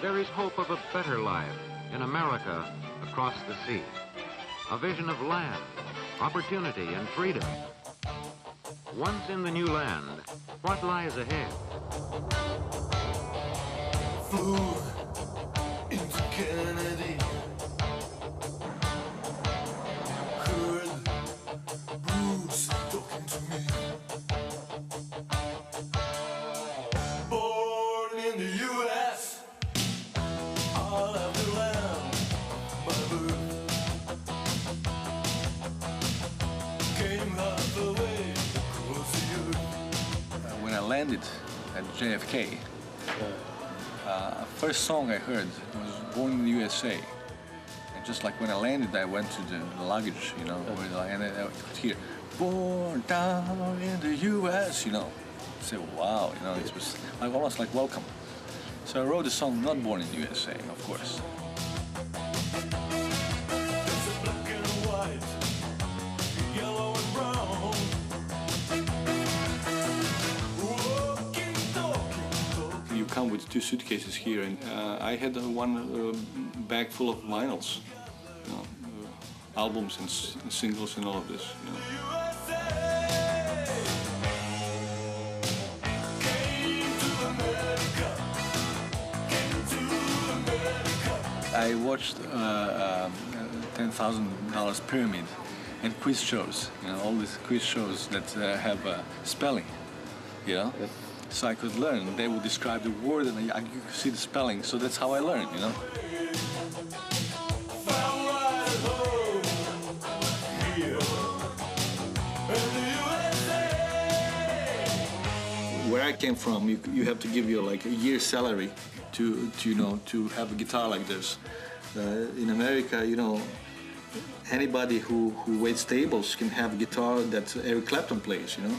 there is hope of a better life in America across the sea. A vision of land, opportunity, and freedom. Once in the new land, what lies ahead? Flew into Kennedy. Heard Bruce talking to me. Born in the U.S. I'll have the land, my birth. Came half the way across the earth. When I landed at JFK, first song I heard was Born in the USA. And just like when I landed, I went to the luggage, you know, and I could hear, born down in the US, you know. I said, wow, you know, it was like almost like welcome. So I wrote a song, not Born in the USA, of course. You come with 2 suitcases here, and I had one bag full of vinyls, you know, albums and singles and all of this. You know. I watched $10,000 Pyramid and quiz shows, you know, all these quiz shows that have spelling, you know. Yes. So I could learn. They would describe the word and you could see the spelling. So that's how I learned, you know. Where I came from, you have to give you like a year's salary to you know, to have a guitar like this. In America, you know, anybody who waits tables can have a guitar that Eric Clapton plays, you know.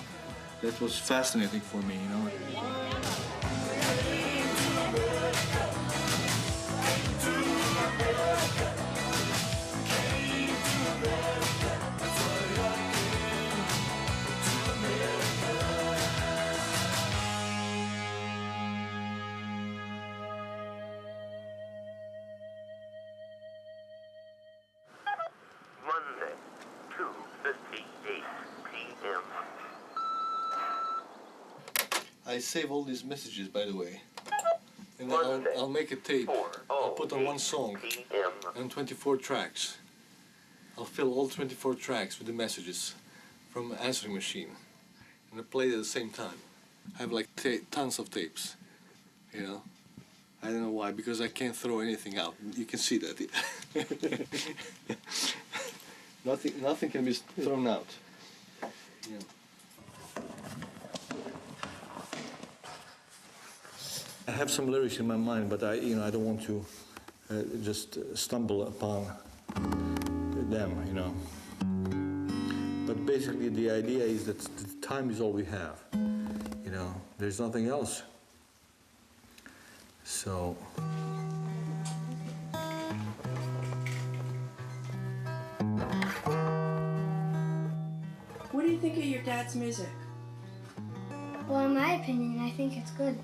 That was fascinating for me, you know. Monday, 2:58 p.m. I save all these messages, by the way. And Monday, I'll make a tape. I'll put on one song and 24 tracks. I'll fill all 24 tracks with the messages from an answering machine. And I play it at the same time. I have like tons of tapes, you know. I don't know why, because I can't throw anything out. You can see that. Nothing can be thrown out. Yeah. I have some lyrics in my mind, but I don't want to just stumble upon them, you know. But basically, the idea is that time is all we have. You know, there's nothing else. So. What do you think of your dad's music? Well, in my opinion, I think it's good.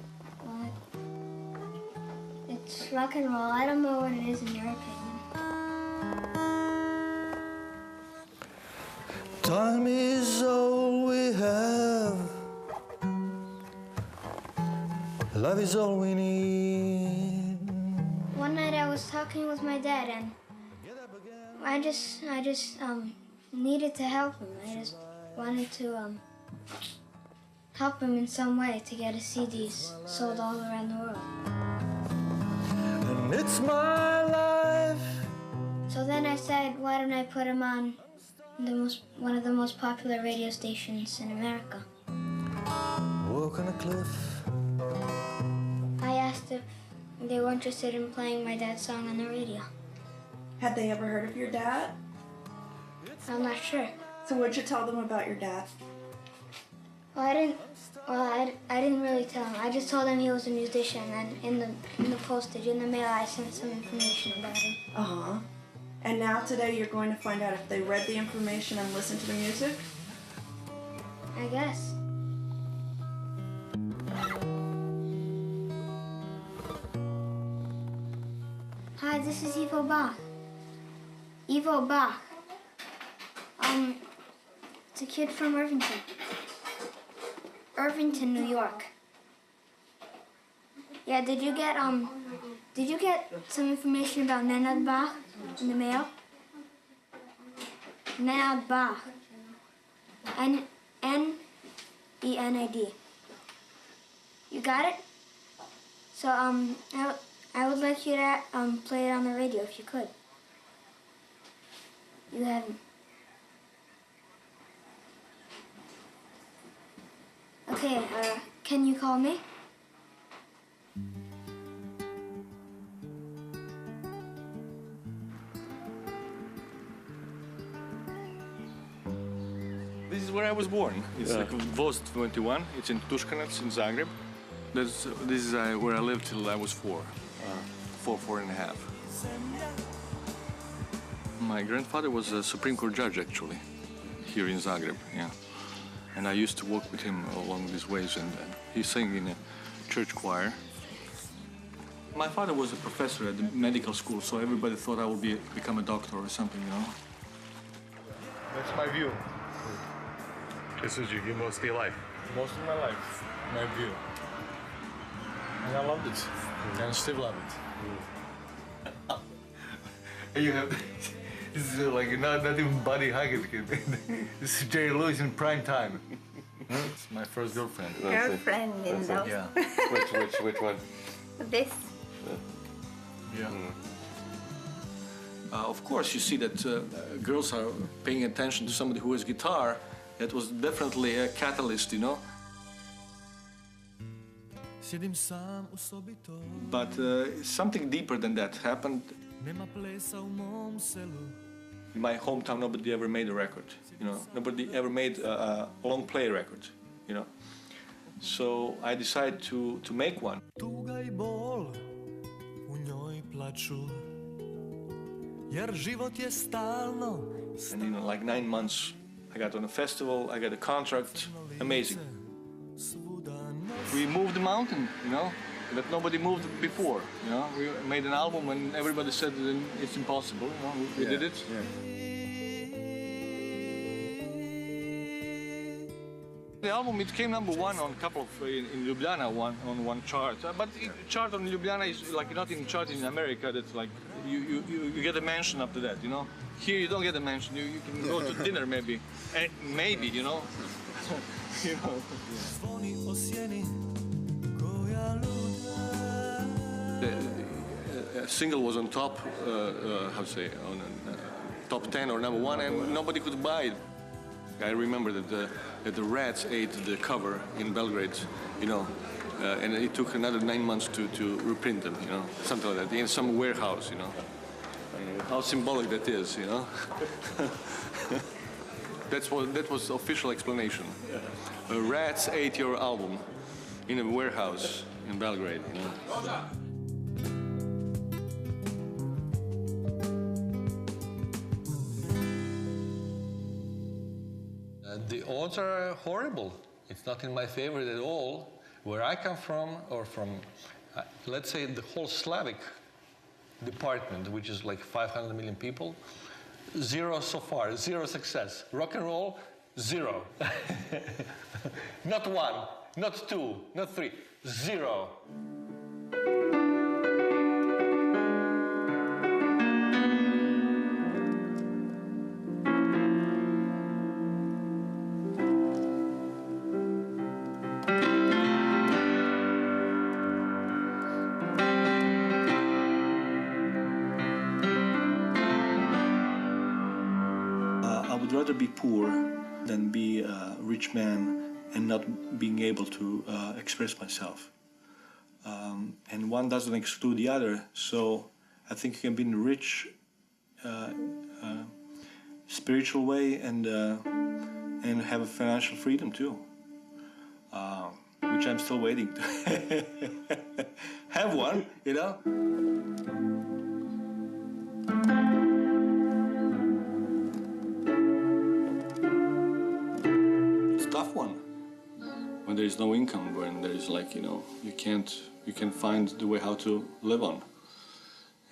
It's rock and roll. I don't know what it is in your opinion. Time is all we have. Love is all we need. One night I was talking with my dad and I just needed to help him. I just wanted to help him in some way to get his CDs sold all around the world. And it's my life. So then I said, why don't I put him on one of the most popular radio stations in America? Walk on a cliff. I asked if they were interested in playing my dad's song on the radio. Had they ever heard of your dad? I'm not sure. So what'd you tell them about your dad? Well, I didn't really tell him. I just told him he was a musician, and in the postage, in the mail, I sent some information about him. Uh-huh. And now today you're going to find out if they read the information and listened to the music? I guess. this is Ivo Bach. Ivo Bach. It's a kid from Irvington, New York. Yeah, did you get some information about Nenad Bach in the mail? Nenad Bach. N-E-N-A-D. You got it? So, I would like you to play it on the radio if you could. You haven't. Okay, can you call me? This is where I was born. It's like Vost 21. It's in Tuškanac in Zagreb. This is where I lived till I was 4 and a half. My grandfather was a Supreme Court judge, actually, here in Zagreb, yeah. And I used to walk with him along these ways, and he sang in a church choir. My father was a professor at the medical school, so everybody thought I would become a doctor or something, you know. That's my view. This is your most of your life. Most of my life, my view. And I loved it, and I still love it. And you have, this is like not even Buddy Hackett. This is Jerry Lewis in prime time. It's my first girlfriend. Girlfriend in love. Yeah. Which one? This. Yeah. Of course, you see that girls are paying attention to somebody who has guitar. That was definitely a catalyst, you know. But something deeper than that happened. In my hometown, nobody ever made a record, you know. Nobody ever made a long play record, you know. So I decided to make one. And in like 9 months, I got on a festival, I got a contract, amazing. We moved the mountain, you know, that nobody moved before, you know. We made an album and everybody said that it's impossible, you know, we did it. Yeah. The album, it came #1 on a couple of, in Ljubljana, on one chart. But chart on Ljubljana is like not in chart in America, that's like, you get a mention after that, you know. Here you don't get a mention, you can go to dinner maybe, maybe, you know. You know. The single was on top, how to say, on top 10 or #1, and nobody could buy it. I remember that the rats ate the cover in Belgrade, you know, and it took another 9 months to reprint them, you know, something like that, in some warehouse, you know. How symbolic that is, you know. That was the official explanation. Rats ate your album in a warehouse in Belgrade, you know. The odds are horrible. It's not in my favor at all. Where I come from, or from, let's say, the whole Slavic department, which is like 500 million people, 0 so far, 0 success. Rock and roll, 0. Not 1, not 2, not 3, 0. I would rather be poor than be a rich man and not being able to express myself. And one doesn't exclude the other, so I think you can be in a rich, spiritual way and have a financial freedom too, which I'm still waiting to have one, you know. Tough one when there is no income, when there is like, you know, you can't find the way how to live on,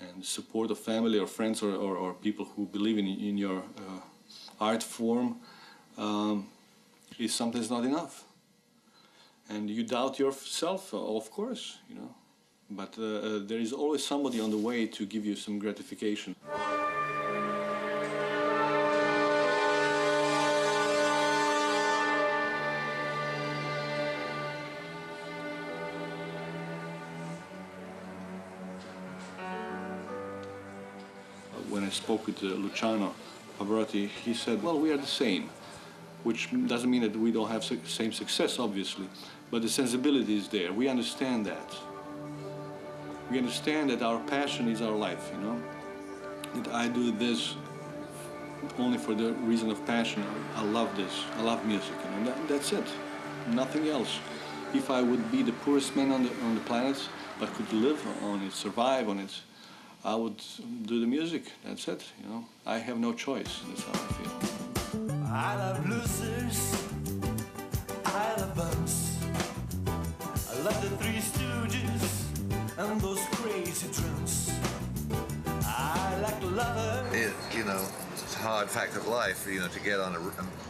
and support of family or friends or people who believe in your art form is sometimes not enough. And you doubt yourself, of course, you know. But there is always somebody on the way to give you some gratification. When I spoke with Luciano Pavarotti, he said, well, we are the same, which doesn't mean that we don't have the same success, obviously, but the sensibility is there. We understand that. We understand that our passion is our life, you know? That I do this only for the reason of passion. I love this. I love music, you know? That's it. Nothing else. If I would be the poorest man on the planet, but could live on it, survive on it, I would do the music. That's it, you know? I have no choice. That's how I feel. I love losers. I love bumps. I love the Three Stooges and those crazy drums. I like lovers. You know, it's a hard fact of life, you know, to get on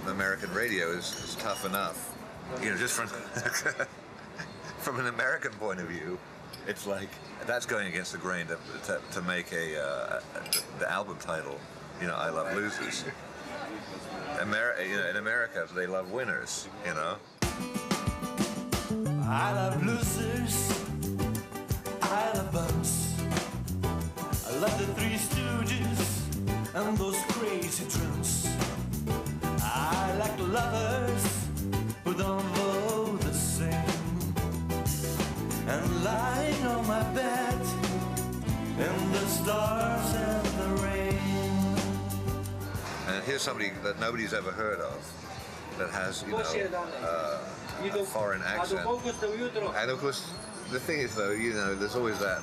American radio is tough enough. You know, just from an American point of view, it's like, that's going against the grain to make the album title, you know, I Love Losers. You know, in America, they love winners, you know. I love losers. I love bumps. I love the Three Stooges and those crazy drums. I like lovers who don't vote the same. And lying on my bed in the stars and the rain. And here's somebody that nobody's ever heard of, that has, you know, a foreign accent. And of course, the thing is, though, you know, there's always that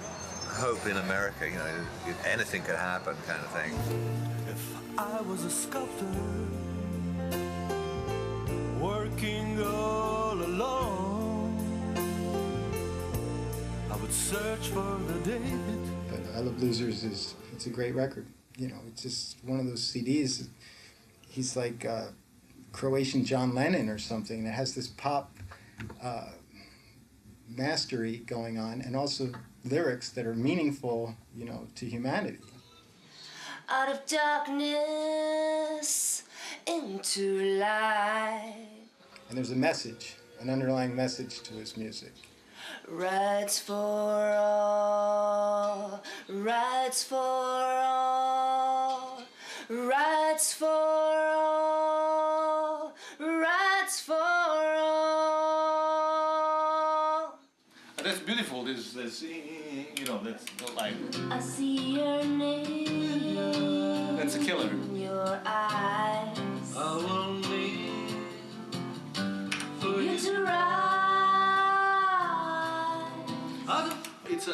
hope in America, you know, anything could happen kind of thing. If I was a sculptor, working all alone, I would search for the David. But I Love Losers it's a great record. You know, it's just one of those CDs. He's like Croatian John Lennon or something. It has this pop mastery going on, and also lyrics that are meaningful, you know, to humanity. Out of darkness into light. And there's a message, an underlying message to his music. Rights for all, rights for all, rights for all, rights for all. That's beautiful. This, you know, that's like. I see your name. That's a killer. In your eyes. I will need for You to rise. It's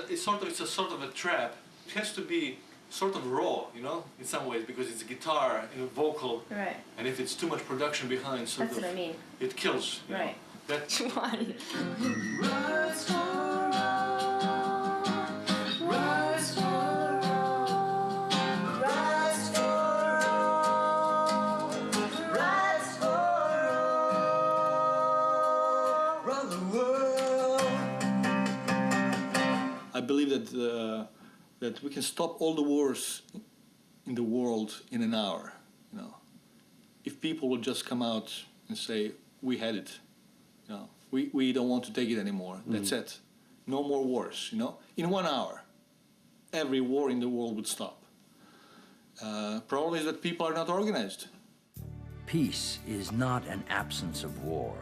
a sort of a trap. It has to be sort of raw, you know, in some ways, because it's a guitar and a vocal. Right. And if it's too much production behind, That's what I mean. it kills. You know? Right. That. One. rights for all, rights for all, rights for all, rights for all, around the world. I believe that we can stop all the wars in the world in an hour. You know, if people will just come out and say, "We had it. You know, we don't want to take it anymore. That's it. No more wars." You know, in 1 hour, every war in the world would stop. Problem is that people are not organized. Peace is not an absence of war.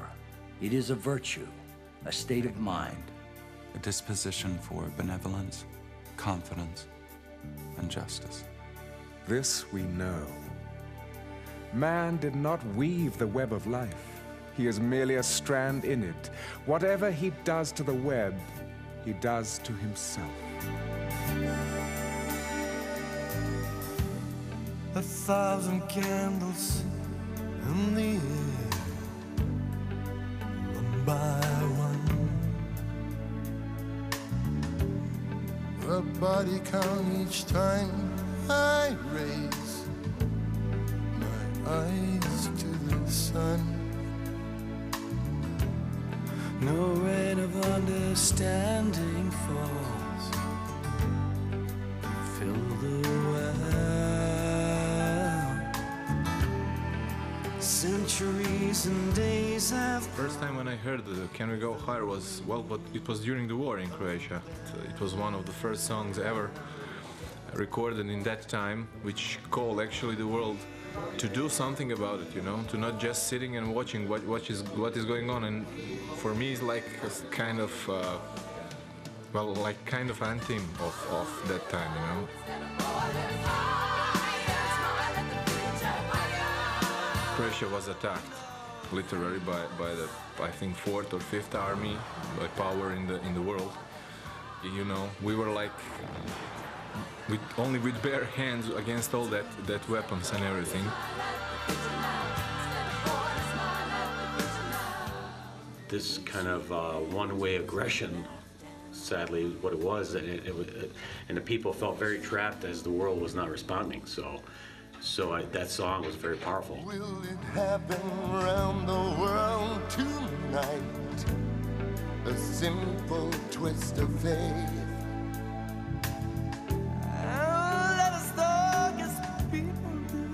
It is a virtue, a state of mind. A disposition for benevolence, confidence, and justice. This we know. Man did not weave the web of life. He is merely a strand in it. Whatever he does to the web, he does to himself. 1,000 candles in the air, one by one. a body count each time I raise my eyes to the sun. No rain of understanding falls to fill the well. Centuries and days have. First time when I heard Can We Go Higher was, well, but it was during the war in Croatia. It was one of the first songs ever recorded in that time, which called actually the world to do something about it, you know, to not just sitting and watching what is going on. And for me, it's like a kind of, well, like kind of anthem of that time, you know. Croatia was attacked, literally, by the, I think, 4th or 5th army, by power in the world. You know, we were like, only with bare hands against all that weapons and everything. This kind of one-way aggression, sadly, is what it was, and the people felt very trapped as the world was not responding. So that song was very powerful. Will it happen around the world tonight? A simple twist of faith. Let us talk as people do,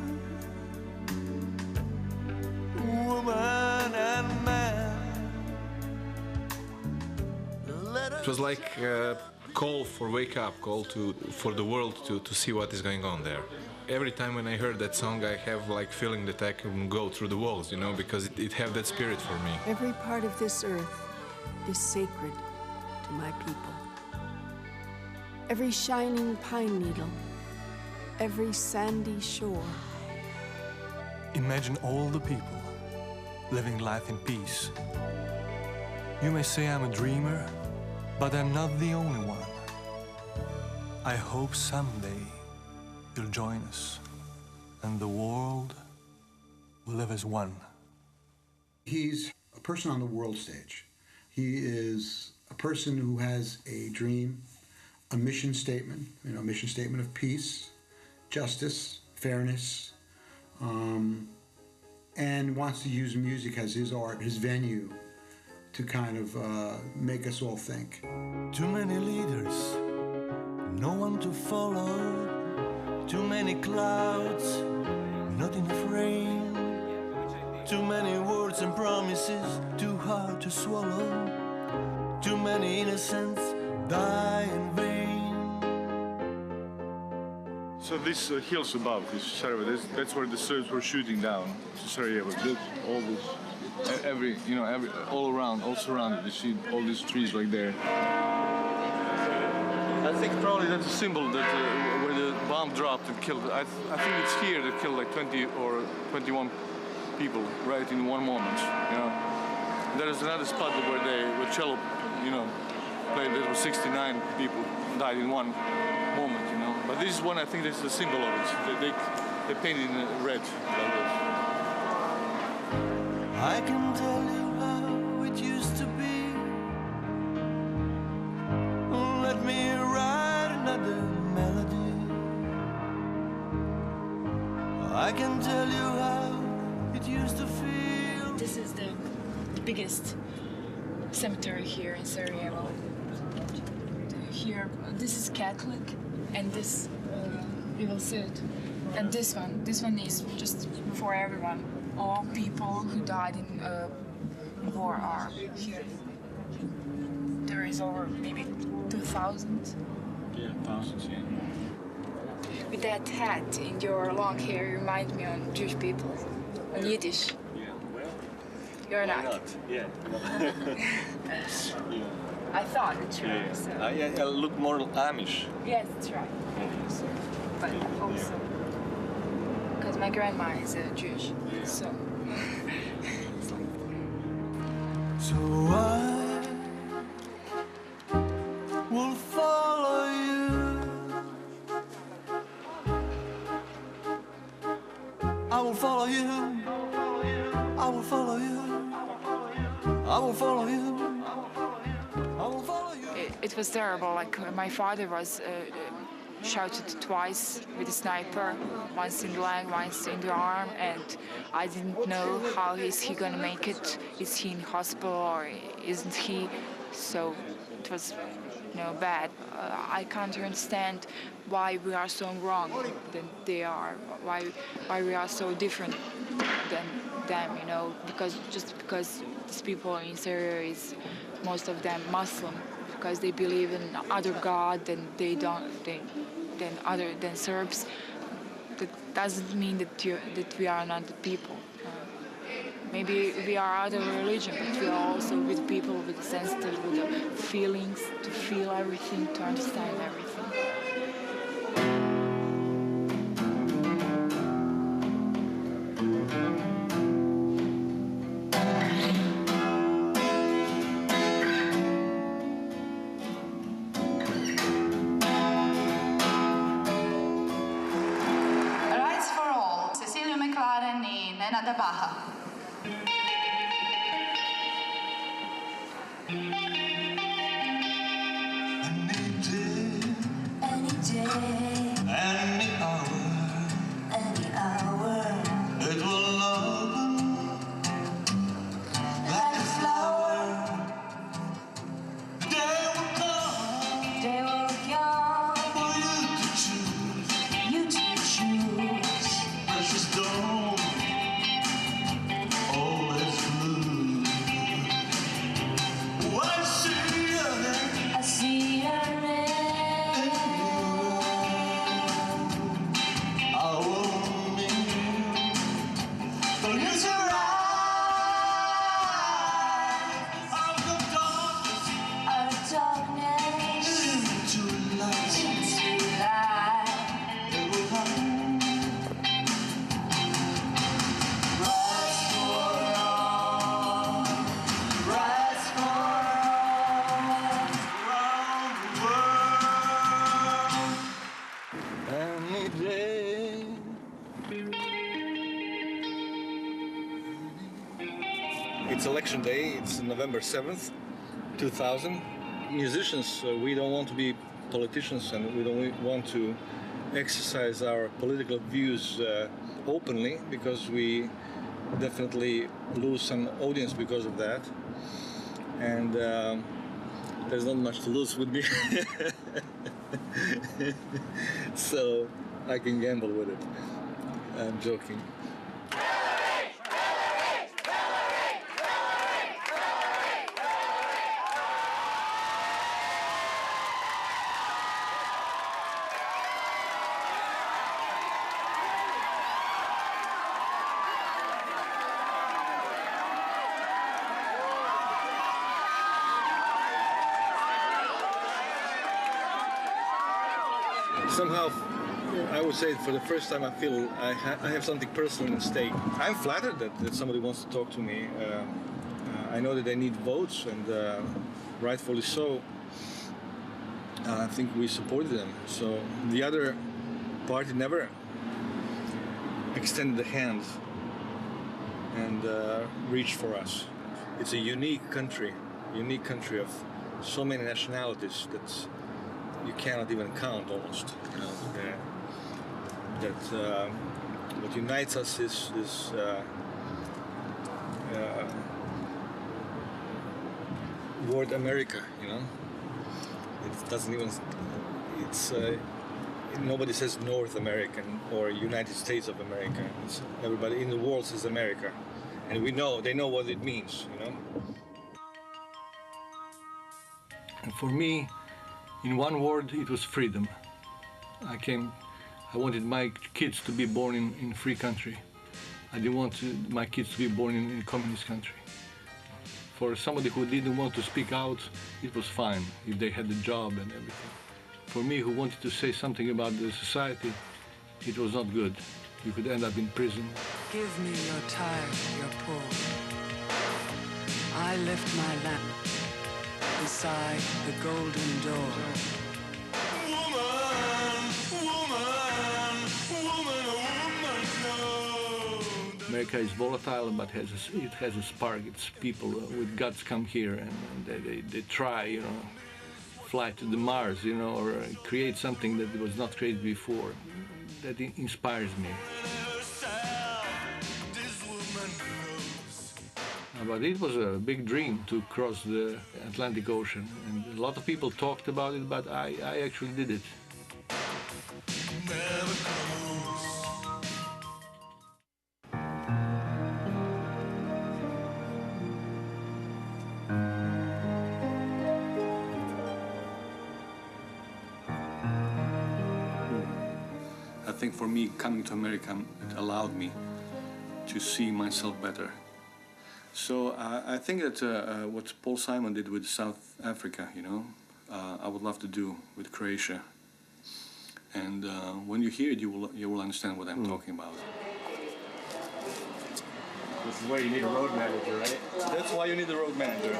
woman and man. It was like a call for wake-up call for the world to see what is going on there. Every time when I heard that song, I have like feeling that I can go through the walls, you know, because it have that spirit for me. Every part of this earth is sacred to my people. Every shining pine needle, every sandy shore. Imagine all the people living life in peace. You may say I'm a dreamer, but I'm not the only one. I hope someday you'll join us, and the world will live as one. He's a person on the world stage. He is a person who has a dream, a mission statement, you know, a mission statement of peace, justice, fairness, and wants to use music as his art, his venue, to kind of make us all think. Too many leaders, no one to follow. Too many clouds, not enough rain. Too many words and promises, too hard to swallow. Too many innocents die in vain. So these hills above, this Sarajevo, that's where the Serbs were shooting down to Sarajevo. All this, all around, all surrounded. You see all these trees right there. I think probably that's a symbol that where the bomb dropped and killed. I think it's here that killed like 20 or 21 people right in one moment. You know, there is another spot where cello, you know, played. There were 69 people died in one moment. You know, but this one I think this is a symbol of it. They painted in red like this. I can tell you how it used to be. Let me write another melody. I can tell you how it used to feel. This is the biggest cemetery here in Sarajevo. Here, this is Catholic, and this we will see it. And this one is just for everyone. All people who died in war are here. There is over maybe 2,000. Yeah, thousands, yeah. With that hat in your long hair, you remind me on Jewish people, on Yiddish. Yeah, well, you're why not. Yeah. Yeah. I thought it's right. Yeah. So. I look more Amish. Yes, that's right. But also, because my grandma is Jewish, so. So I will follow you. I will follow you. I will follow you. I will follow you. I will follow you. it was terrible. Like my father was shouted twice with a sniper, once in the leg, once in the arm, and I didn't know how is he gonna make it. Is he in hospital or isn't he? So it was, bad. I can't understand why we are so wrong than they are. Why we are so different than them. Because these people in Syria is most of them Muslim, because they believe in other God than than Serbs. That doesn't mean that we are not the people. Maybe we are other religion, but we are also with people with sensitive, with the feelings, to feel everything, to understand everything. Nenada Bacha. Any day, Any hour, it will open like a flower. Day will come for you to choose. Precious stone, always blue. I see your name. I will meet you. For you to rise out of darkness into light. It will come. Rise for all. Rise for all. Around the world. Any day. It's election day, it's November 7th, 2000. Musicians, we don't want to be politicians, and we don't want to exercise our political views openly, because we definitely lose some audience because of that. And there's not much to lose with me. So I can gamble with it. I'm joking. Somehow, I would say for the first time I feel I have something personal at stake. I'm flattered that somebody wants to talk to me. I know that they need votes, and rightfully so. I think we supported them. So the other party never extended the hand and reached for us. It's a unique country of so many nationalities that you cannot even count almost. That what unites us is this word America. It doesn't even. It's nobody says North American or United States of America. Everybody in the world says America, and they know what it means. And for me, in one word, it was freedom. I wanted my kids to be born in free country. I didn't want my kids to be born in communist country. For somebody who didn't want to speak out, it was fine if they had a job and everything. For me, who wanted to say something about the society, it was not good. You could end up in prison. Give me your time, your poor. I lift my lamp beside the golden door. America is volatile, but it has a spark. It's people with guts come here, and they try, fly to the Mars, you know, or create something that was not created before. That inspires me. But it was a big dream to cross the Atlantic Ocean, and a lot of people talked about it, but I actually did it. I think for me, coming to America, it allowed me to see myself better. So I think that what Paul Simon did with South Africa, you know, I would love to do with Croatia. And when you hear it, you will understand what I'm talking about. This is where you need a road manager, right? That's why you need a road manager.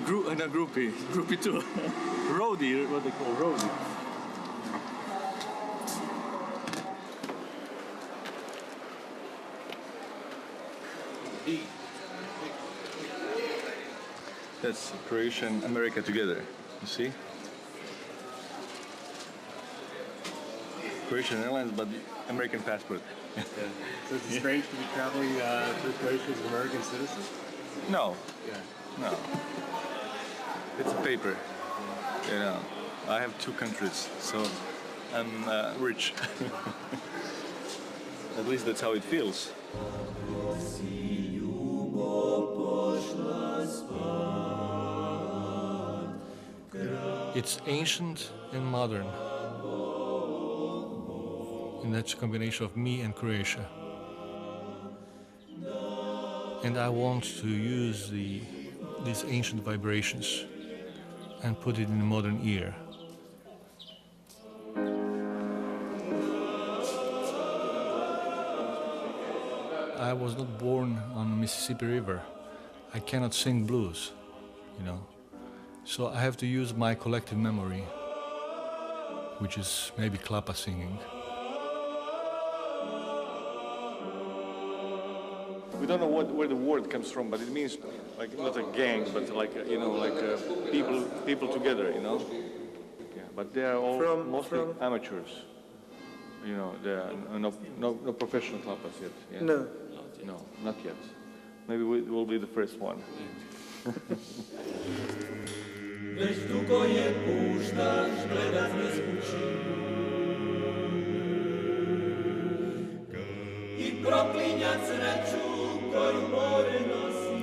Groupie too. Roadie, what they call roadie. That's Croatia and America together, you see? Croatian Airlines, but the American passport. Yeah. So is it strange to be traveling through Croatia as an American citizen? No. Yeah. No. It's a paper. You know, I have two countries, so I'm rich. At least that's how it feels. It's ancient and modern. And that's a combination of me and Croatia. And I want to use these ancient vibrations and put it in a modern ear. I was not born on the Mississippi River. I cannot sing blues, you know. So I have to use my collective memory, which is maybe Klapa singing. We don't know where the word comes from, but it means like not a gang, but like you know, like people together, you know. Yeah, but they are all mostly amateurs. You know, there are no professional klapas yet. Yeah? No. No, not yet. Maybe we will be the first one.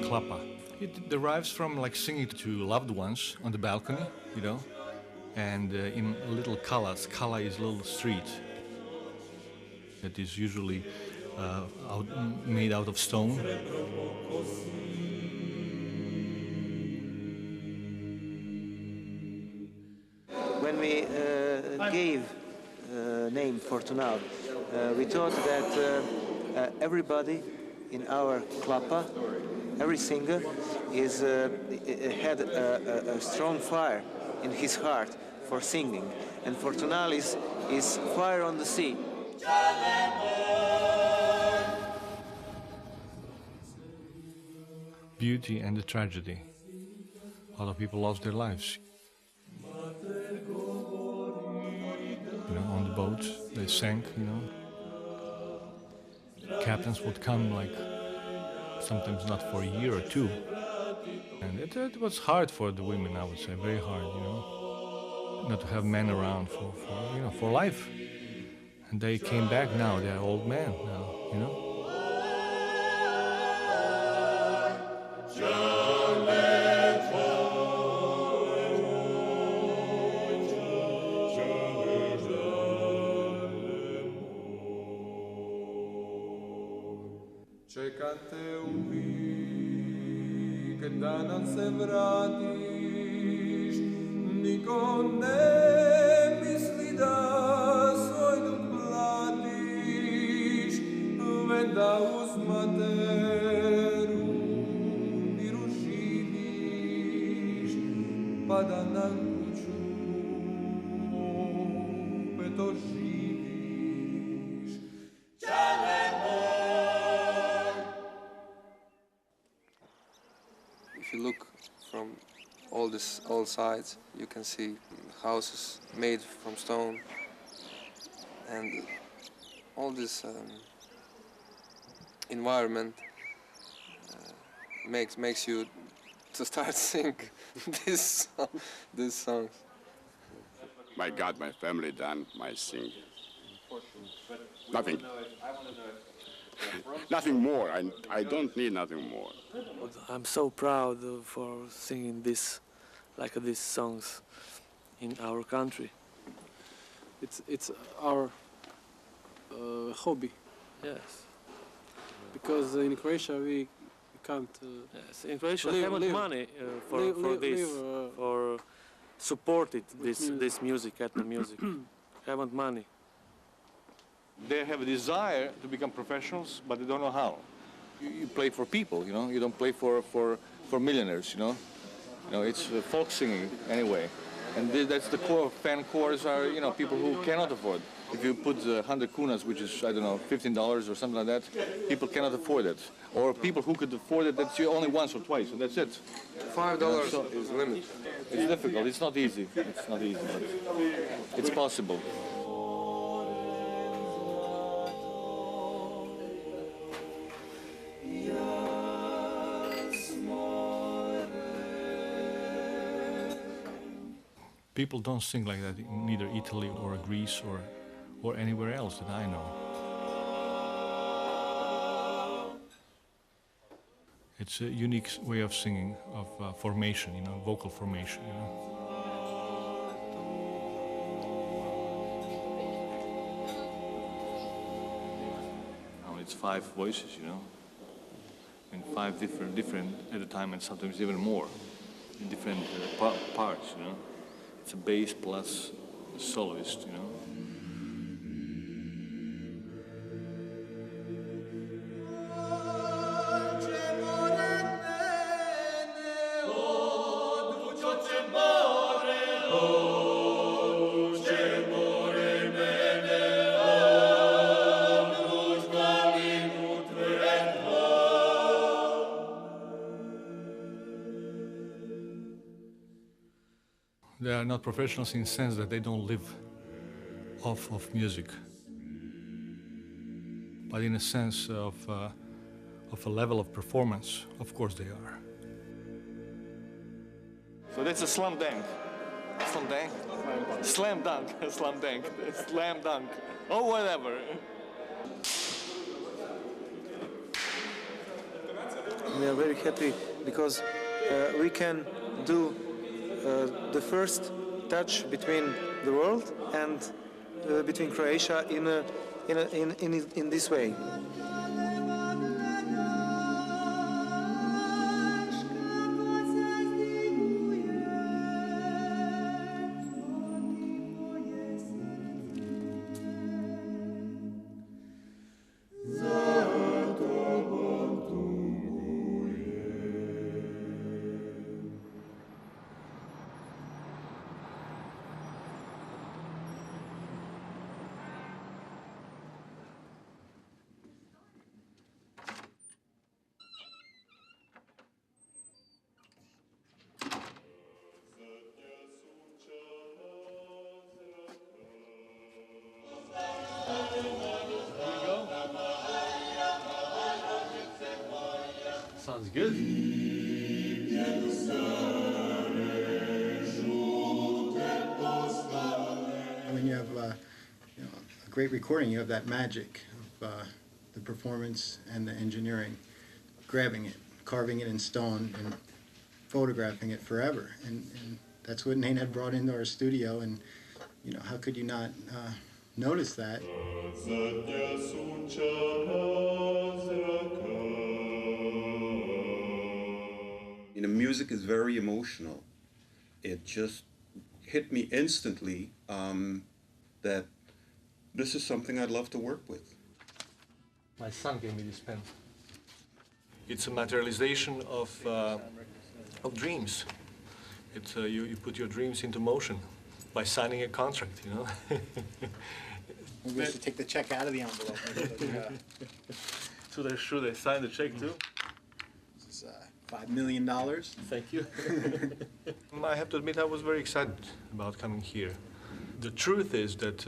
Klapa. It derives from like singing to loved ones on the balcony, you know, and in little kalas. Kala is a little street that is usually made out of stone. When we gave name Fortunal, we thought that everybody in our klapa, every singer, had a strong fire in his heart for singing, and Fortunal is fire on the sea. Beauty and the tragedy. A lot of people lost their lives. You know, on the boat, they sank, you know. Captains would come like sometimes not for a year or two. And it was hard for the women, I would say, very hard, you know. Not to have men around for life. And they came back now, they're old men now, you know. Čekate uvijek da nam se vratiš, niko ne misli da svoj dug platiš, već da uz materu miru živiš, pa da nam kuću opet oživiš. If you look from all all sides. You can see houses made from stone, and all this environment makes you to start sing these songs. My God, my family done, my sing. Nothing. Nothing more. I don't need nothing more. I'm so proud for singing these songs in our country. It's our hobby. Yes. Because in Croatia we can't. Yes, in Croatia haven't money for this, for supported this music, ethnic music. Haven't money. They have a desire to become professionals, but they don't know how. You play for people, you know. You don't play for millionaires, you know. You know, it's folk singing anyway, and that's the core. Fan cores are, you know, people who cannot afford. If you put 100 kunas, which is, I don't know, $15 or something like that, people cannot afford it. Or people who could afford it, that's only once or twice, and that's it. $5 is limit. It's difficult. It's not easy. It's not easy, but it's possible. People don't sing like that in neither Italy or Greece or anywhere else that I know. It's a unique way of singing, of formation, you know, vocal formation, you know. Now it's 5 voices, you know, and 5 different at a time, and sometimes even more, in different parts, you know. It's a bass plus a soloist, you know. They are not professionals in the sense that they don't live off of music, but in a sense of a level of performance, of course they are. So that's a slam dunk. Slam dunk? Slam dunk. Slam dunk. Slam dunk. Or whatever. We are very happy because we can do the first touch between the world and between Croatia in this way. Sounds good. When you have a great recording, you have that magic of the performance and the engineering, grabbing it, carving it in stone, and photographing it forever. And that's what Nenad brought into our studio. And you know, how could you not notice that? You know, music is very emotional. It just hit me instantly that this is something I'd love to work with. My son gave me this pen. It's a materialization of dreams. It's you put your dreams into motion by signing a contract, you know. Maybe we should take the check out of the envelope. Should I sign the check too? This is $5 million. Thank you. I have to admit I was very excited about coming here. The truth is that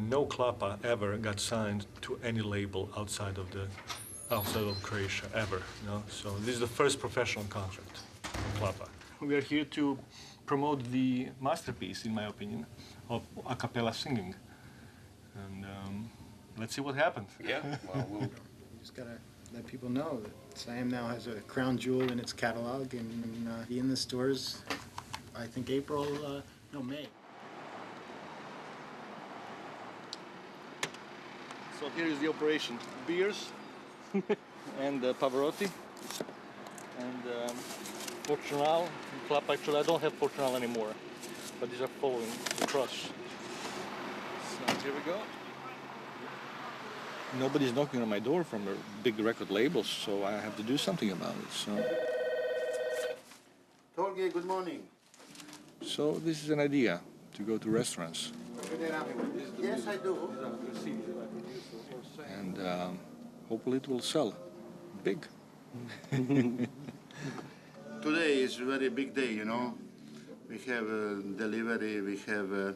no klapa ever got signed to any label outside of Croatia ever. You know? So this is the first professional contract, klapa. We are here to promote the masterpiece, in my opinion, of a cappella singing, and let's see what happens. Yeah. Well, we'll just gotta let people know that Siam now has a crown jewel in its catalog and be in the stores. I think May. So here is the operation. Beers and Pavarotti and Fortunal. Club, actually, I don't have Fortunal anymore, but these are following the crush. So here we go. Nobody's knocking on my door from the big record labels, so I have to do something about it. So. Torge, good morning. So this is an idea to go to restaurants. Yes, I do. And hopefully it will sell big. Today is a very big day, you know. We have delivery, we have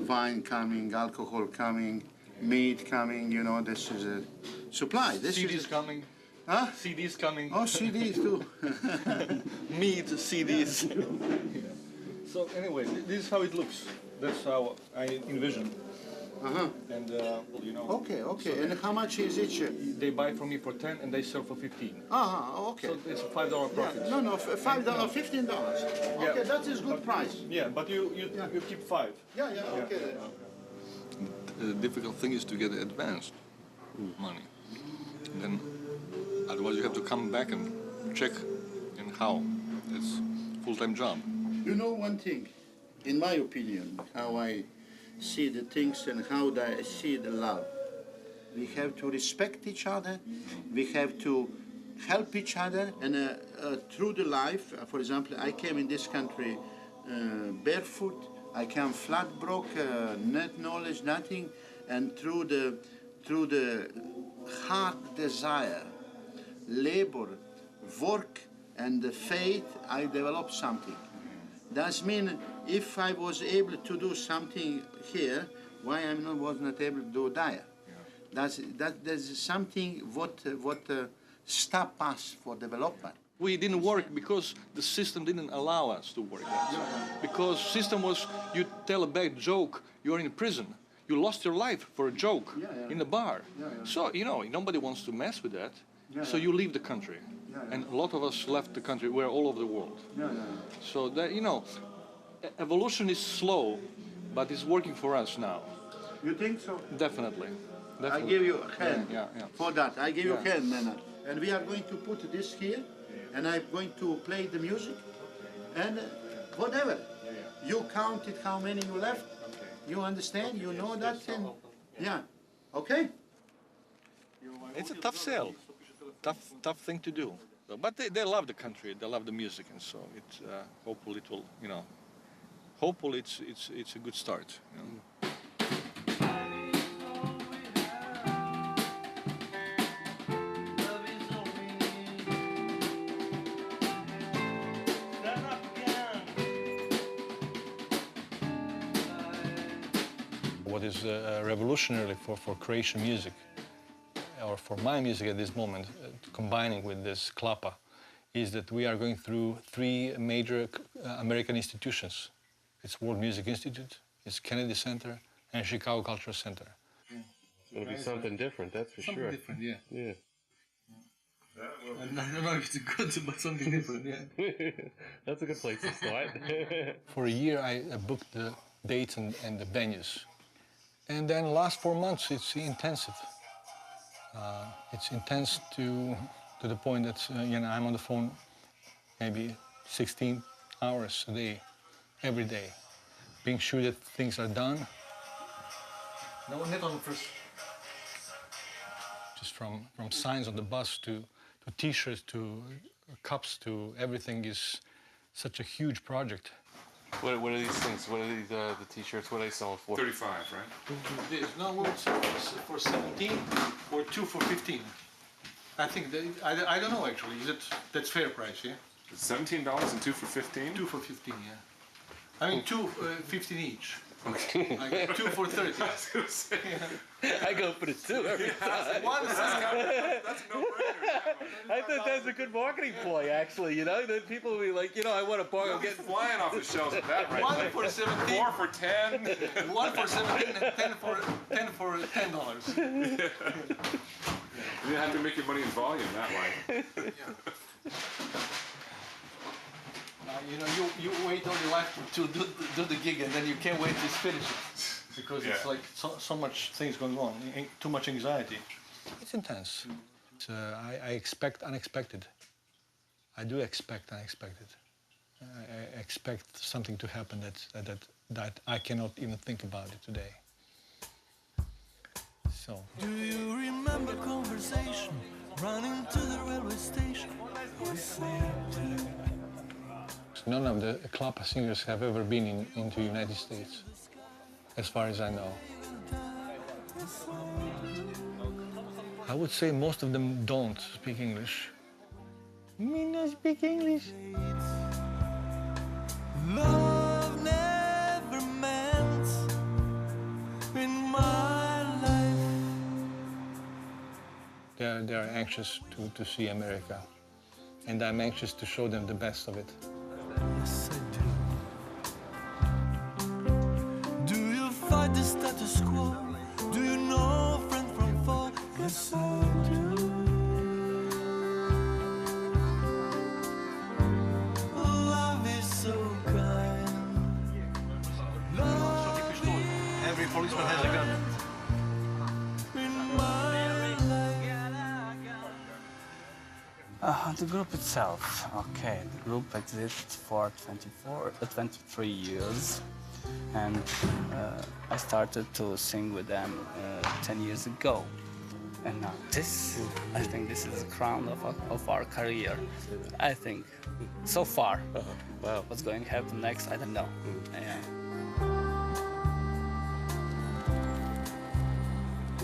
wine coming, alcohol coming, meat coming, you know, this is a supply. This CDs is coming. Huh? CDs coming. Oh, CDs too. Meat, CDs. So anyway, this is how it looks. That's how I envision. Uh-huh. And, you know. Okay. So And how much is each? They buy from me for 10 and they sell for 15. Okay. So it's a $5 profit. Yeah. No, $5, $15. Yeah. Okay, that is good price. Yeah, but you keep 5. Yeah, okay. The difficult thing is to get advanced money. Then otherwise you have to come back and check and how. It's a full-time job. You know one thing, in my opinion, how I see the things and how I see the love. We have to respect each other. We have to help each other. And through the life, for example, I came in this country barefoot. I came flat broke, not knowledge, nothing. And through the hard desire, labor, work, and the faith, I developed something. That means if I was able to do something here, why I was not able to do there? There's something what stop us for development. We didn't work because the system didn't allow us to work. Because system was, you tell a bad joke, you're in prison. You lost your life for a joke in the bar. So, you know, nobody wants to mess with that. So you leave the country. And a lot of us left the country. We're all over the world. So that, you know, evolution is slow, but it's working for us now. You think so? Definitely. I give you a hand Yeah. for that. I give you a hand, Nenad. And we are going to put this here, and I'm going to play the music, and whatever. You counted how many you left. You understand? You know that? And, yeah. Okay? It's a tough sell. Tough thing to do. But they love the country, they love the music, and so it hopefully it will, you know, hopefully it's a good start. You know. What is revolutionary for Croatian music, or for my music at this moment, combining with this klapa, is that we are going through 3 major American institutions. It's World Music Institute, it's Kennedy Center, and Chicago Cultural Center. It's going to be something different, that's for Something sure. different, yeah. Yeah. I don't know if it's good, but something different, yeah. That's a good place to start. For a year, I booked the dates and the venues. And then last 4 months, it's intensive. It's intense to the point that you know, I'm on the phone maybe 16 hours a day, every day, being sure that things are done. No, not on the first. Just from signs on the bus to T-shirts to cups to everything is such a huge project. What are these things? What are these, the T-shirts? What are they selling for? 35, right? No, well, it's for 17 or 2 for 15. I think I don't know actually. That's fair price, yeah? It's $17 and 2 for 15? 2 for 15, yeah. I mean 2 15 each. Okay. Like 2 for 30. I was gonna say. I go for the 2 every time. That's a no-brainer. I think that's a good marketing ploy, actually. You know, that people will be like, you know, I want to buy. I'm getting flying off the shelves with that right 1 for 17. 4 for 10. 1 for 17 and 10 for $10. You have to make your money in volume that way. You know, you wait all your life to do the gig, and then you can't wait to finish it because it's like so much things going on, too much anxiety. It's intense. I expect unexpected. I do expect unexpected. I expect something to happen that I cannot even think about it today. So. Do you remember conversation running to the railway station? None of the club singers have ever been into the United States, as far as I know. I would say most of them don't speak English. Me not speak English. Love never meant in my life. They are anxious to see America, and I'm anxious to show them the best of it. Yes, I do. Do you fight the status quo? Do you know a friend from foe? Yes, I do. Love is so kind. Love Every policeman has a gun. The group itself, okay, the group exists for 23 years, and I started to sing with them 10 years ago. And now this, I think this is the crown of our career, I think, so far. Wow. What's going to happen next, I don't know. Yeah.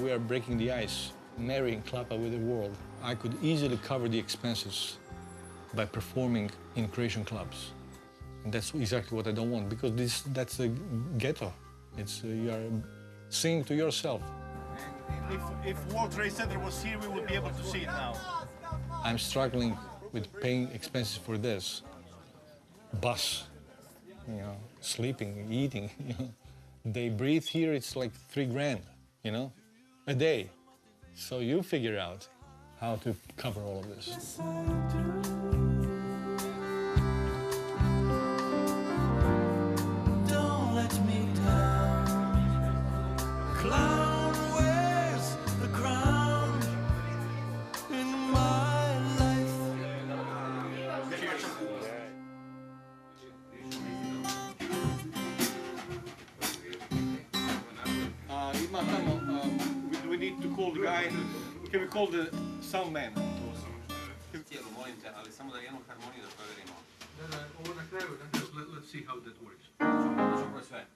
We are breaking the ice, marrying Klapa with the world. I could easily cover the expenses by performing in Croatian clubs. And that's exactly what I don't want, because that's a ghetto. It's you are singing to yourself. If World Trade Center was here, we would be able to see it now. I'm struggling with paying expenses for this. Bus, you know, sleeping, eating, you know. They breathe here, it's like $3,000, you know, a day. So you figure out how to cover all of this. Don't let me down. Clown wears the crown in my life. We need to call the guy. Can we call the sound man? Let's see how that works.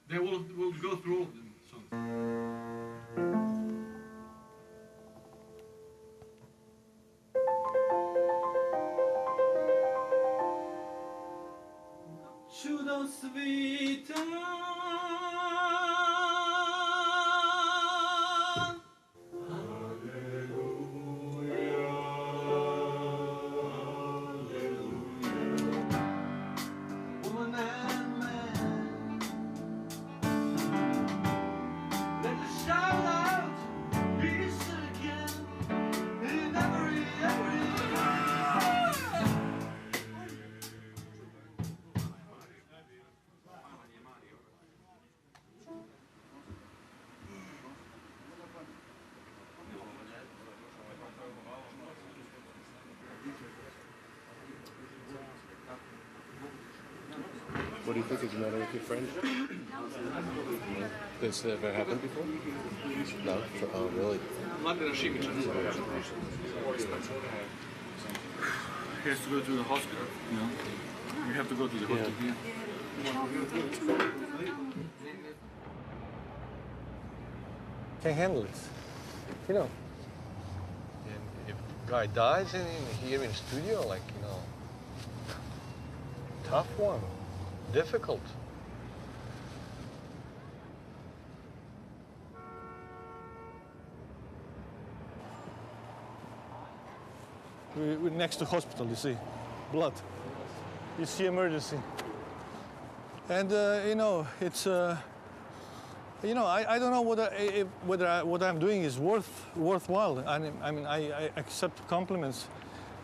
They will go through all of them. Čudom svita. What do you think is the matter with your friend? This ever happened before? No. Oh, really? He has to go to the hospital, you know. You have to go to the hospital. Yeah. Can't handle it, you know. And guy dies here in studio, like, you know, tough one, difficult. We're next to hospital, you see, blood. You see emergency. And, you know, it's, you know, I don't know whether what I'm doing is worthwhile. I mean, I accept compliments,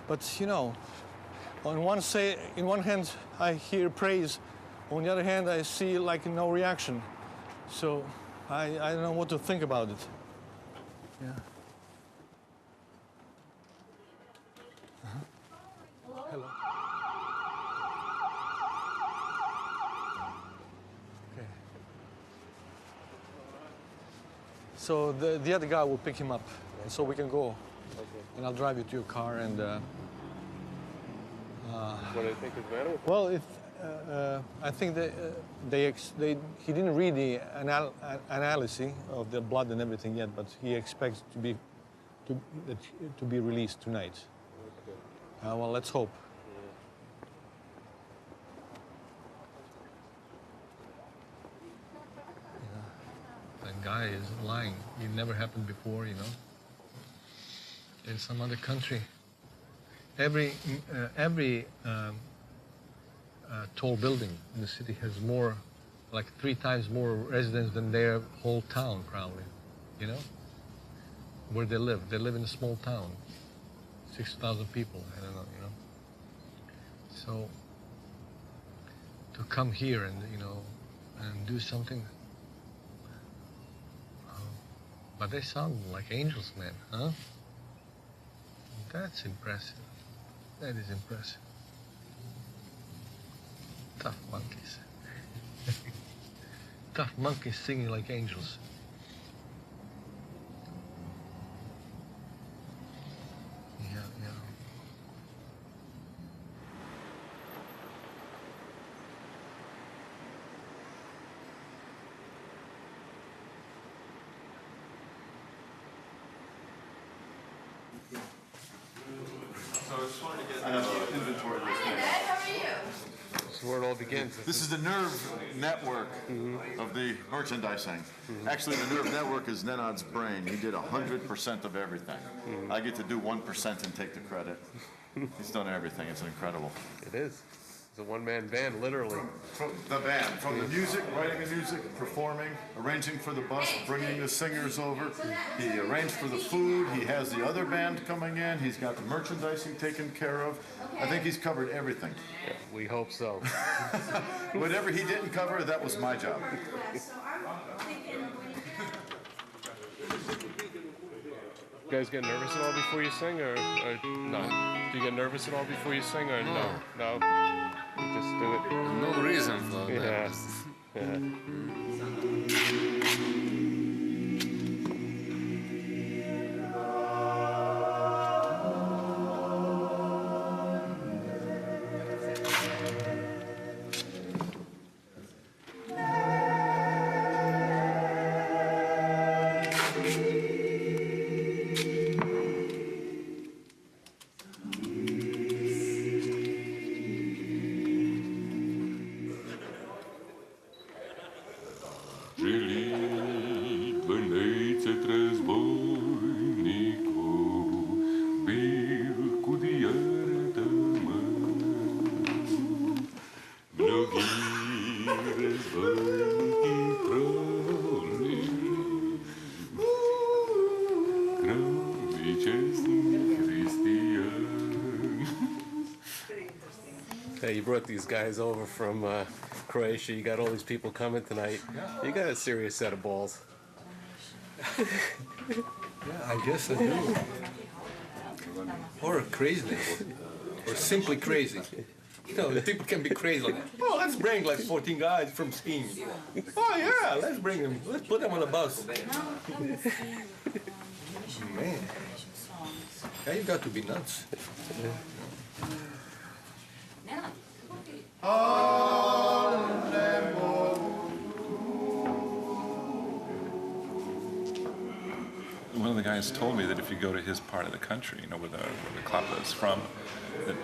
but, you know, in one hand, I hear praise. On the other hand, I see, like, no reaction. So I don't know what to think about it. Yeah. Hello. Okay. So the other guy will pick him up, and so we can go. Okay. And I'll drive you to your car and. What do you think is the matter with him? Well, I think that he didn't read the analysis of the blood and everything yet, but he expects to be released tonight. Okay. Well, let's hope. Yeah. That guy is lying. It never happened before, you know. In some other country. Every tall building in the city has more, like 3 times more residents than their whole town, probably, you know? Where they live. They live in a small town, 6,000 people, I don't know, you know? So, to come here and, you know, and do something, but they sound like angels, man, huh? That's impressive. That is impressive. Tough monkeys. Tough monkeys singing like angels. Yeah, yeah. Where it all begins. This is the nerve network of the merchandising. Actually, the nerve network is Nenad's brain. He did 100% of everything. I get to do 1% and take the credit. He's done everything. It's incredible. It is. It's a one-man band, literally. From the band, from the music, writing the music, performing, arranging for the bus, bringing the singers over. He arranged for the food. He has the other band coming in. He's got the merchandising taken care of. I think he's covered everything. Yeah, we hope so. Whatever he didn't cover, that was my job. You guys get nervous at all before you sing, or no? Do you get nervous at all before you sing, or no? No? You just do it? No reason for that. Yes. Yeah. You brought these guys over from Croatia. You got all these people coming tonight. You got a serious set of balls. Yeah, I guess I do. Or craziness. Or simply crazy. You know, the people can be crazy like, oh, let's bring like 14 guys from skiing. Oh yeah, let's bring them. Let's put them on a bus. Man. Yeah, you got to be nuts. One of the guys told me that if you go to his part of the country, you know, where the klapa is from, that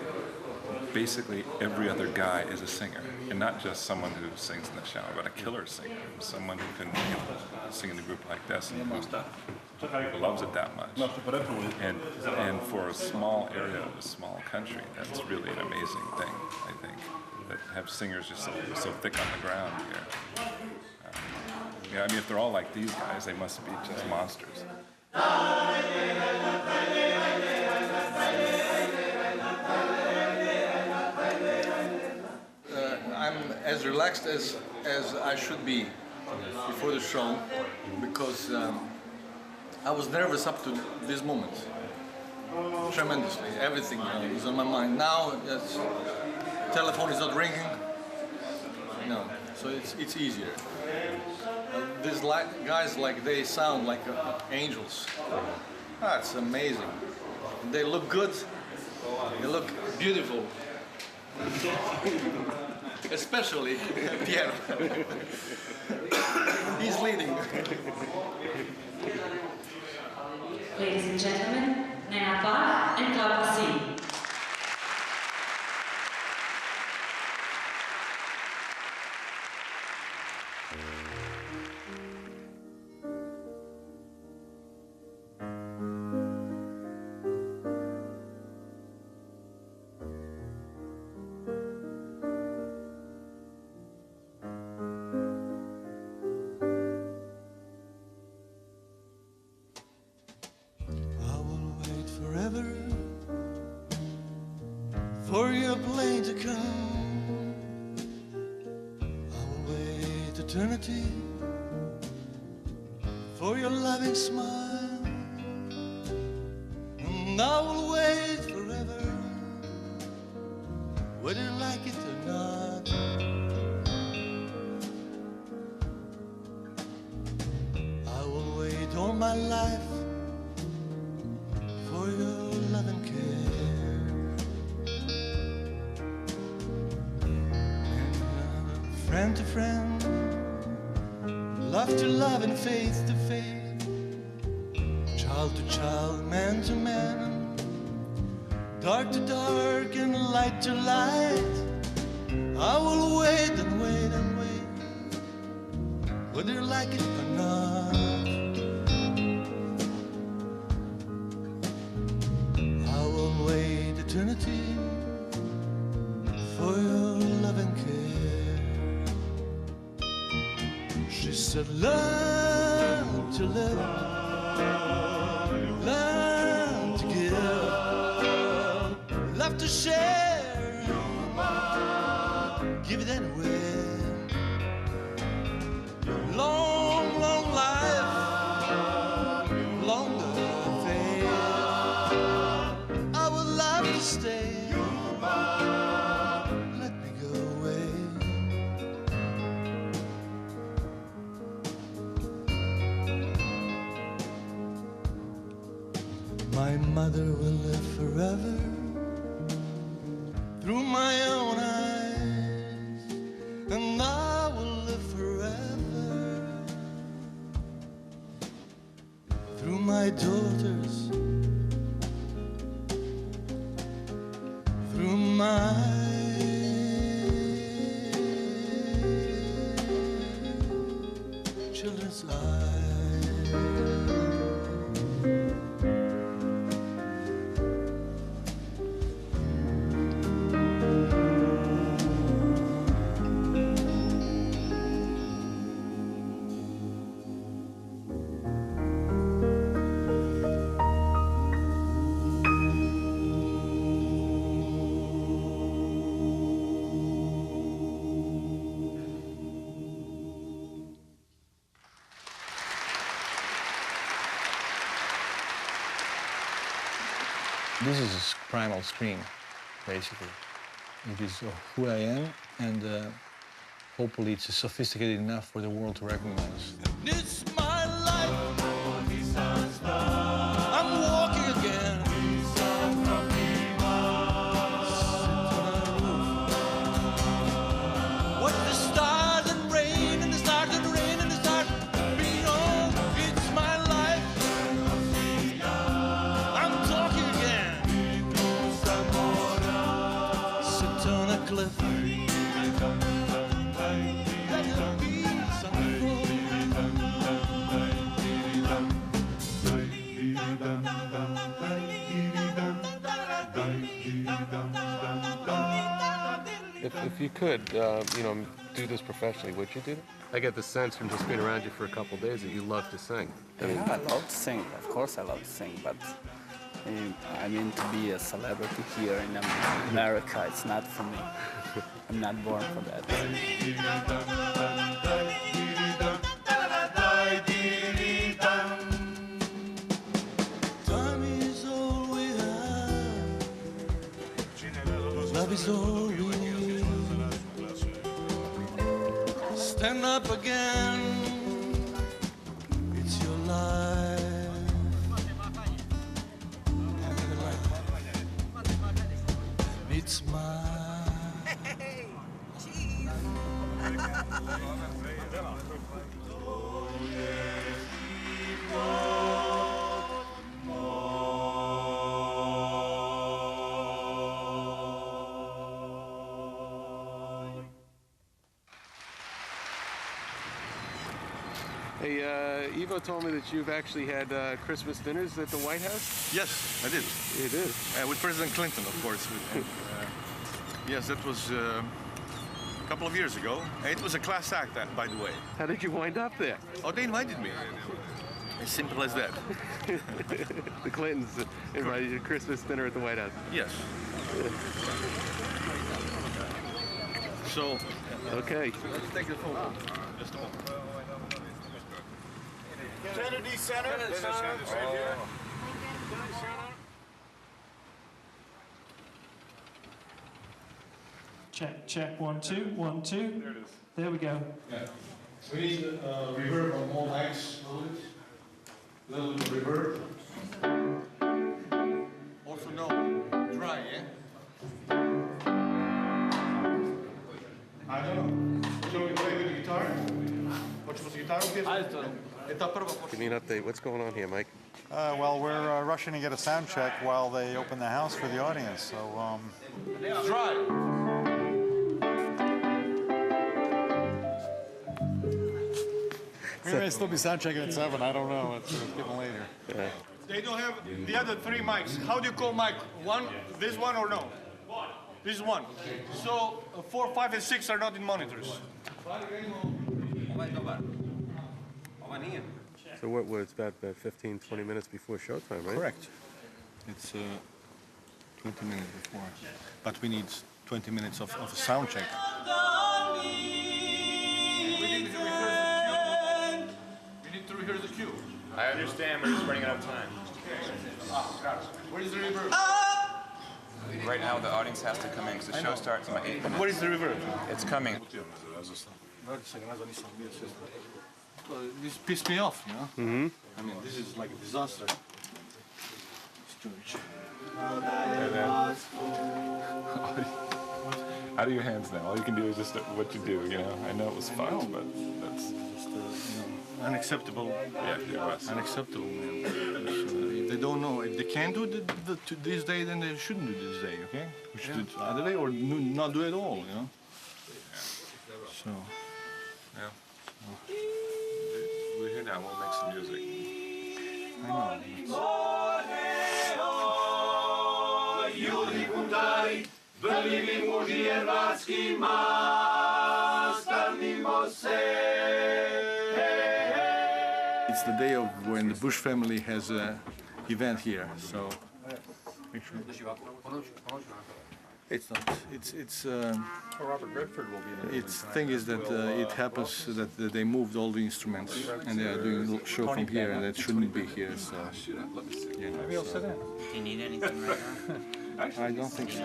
basically every other guy is a singer, and not just someone who sings in the shower, but a killer singer, someone who can, you know, sing in a group like this and who loves it that much. And for a small area of a small country, that's really an amazing thing, I think, that have singers just so thick on the ground here. Yeah, I mean, if they're all like these guys, they must be just monsters. I'm as relaxed as I should be before the show, because I was nervous up to this moment, tremendously. Everything was on my mind. Now, telephone is not ringing, so it's easier. These guys, like, they sound like angels. That's amazing. They look good. They look beautiful. Especially Piero. He's leading. Ladies and gentlemen, Nenad Bach and prvi. For your plane to come, I will wait eternity for your loving smile, and I will wait forever, whether you like it or not. I will wait all my life for your loving care. Friend to friend, love to love and faith to faith, child to child, man to man, dark to dark and light to light. I will wait and wait and wait, whether you like it or not. I will wait eternity for your loving care. She said, learn to live, learn to give, love to share, give it anyway. Long, long life, longer faith. I would love to stay, let me go away. My mother will live forever through my own eyes, and I will live forever through my daughters, through my children's eyes. This is a primal scream, basically. It is who I am, and hopefully it's sophisticated enough for the world to recognize. It's my life. I'm walking again. What the stars and rain and the stars and rain and the stars being on. It's my life. If you could, you know, do this professionally, would you do it? I get the sense from just being around you for a couple of days that you love to sing. Yeah, I love to sing. Of course I love to sing, but I mean to be a celebrity here in America, it's not for me. I'm not born for that. Time is all we have. Love is all we need. Stand up again. It's your life. It's mine. Hey, Ivo told me that you've actually had Christmas dinners at the White House? Yes, I did. You did? With President Clinton, of course. Yes, that was a couple of years ago. It was a class act, by the way. How did you wind up there? Oh, they invited me. As simple as that. The Clintons invited you to Christmas dinner at the White House? Yes. So, okay. Let's take the photo. Just a moment. Kennedy Center. Kennedy Center. Right here. Check, 1, 2, 1, 2. There it is. There we go. Yeah. We need reverb on all mics. A little bit of reverb. Also, no, dry, yeah? I don't know. Shall we play with the guitar? Hoćemo s gitarom pjesati? Give me an update. What's going on here, Mike? Well, we're rushing to get a sound check while they open the house for the audience. So, Dry. we may still be sound checking at 7. I don't know. It's getting later. Yeah. They don't have the other 3 mics. How do you call mic? One, this one or no? This is one. So 4, 5, and 6 are not in monitors. So what was about 15, 20 minutes before showtime, right? Correct. It's 20 minutes before. But we need 20 minutes of a sound check. We need to rehearse the cue. I understand, we're just running out of time. Where is the reverb? Right now, the audience has to come in because the show starts in about 8 minutes. What is the reverb? It's coming. This pissed me off, you know? Mm-hmm. I mean, this is like a disaster. Storage. How do your hands now? All you can do is just what you do, you know? I know it was fun, but that's... Just, unacceptable. Yeah, it was. Unacceptable, man. If they don't know, if they can't do this day, then they shouldn't do this day, okay? We should do it other day or not do it at all, you know? So... Yeah. We're here now, we'll make some music. I know. It's the day of when the Bush family has an event here, so it's not. It's. Robert Redford will be there. Its thing is that it happens that they moved all the instruments and they are doing a show from here, and that shouldn't be here. So yeah. Maybe I'll sit in. Do you need anything right now? I don't think so.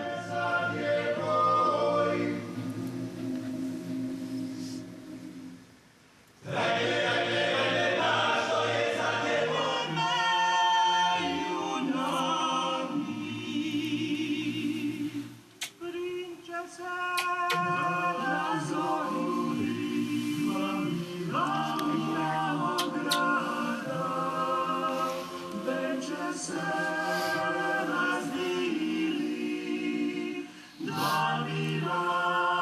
Davila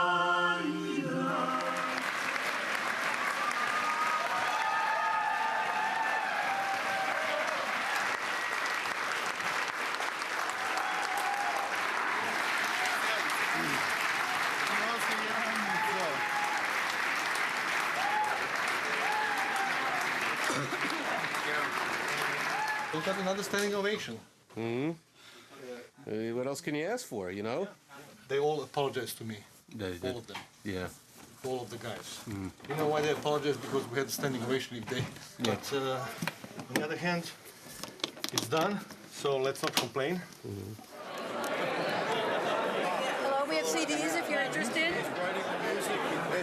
They got another standing ovation. What else can you ask for, you know? They all apologized to me. They did. All of them. Yeah. All of the guys. You know why they apologized? Because we had a standing ovation if they. Yeah. But on the other hand, it's done, so let's not complain. Hello, we have CDs if you're interested.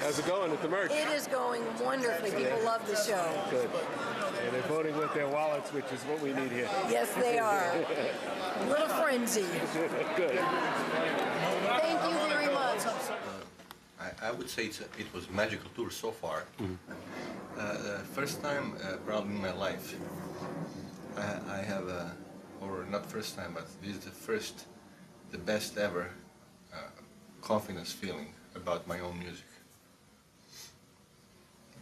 How's it going at the merch? It is going wonderfully. People love the show. Good. And they're voting with their wallets, which is what we need here. Yes, they are. A little frenzy. Good. Thank you very much. I would say it was a magical tour so far. The first time probably in my life I have or not first time, but this is the best ever confidence feeling about my own music.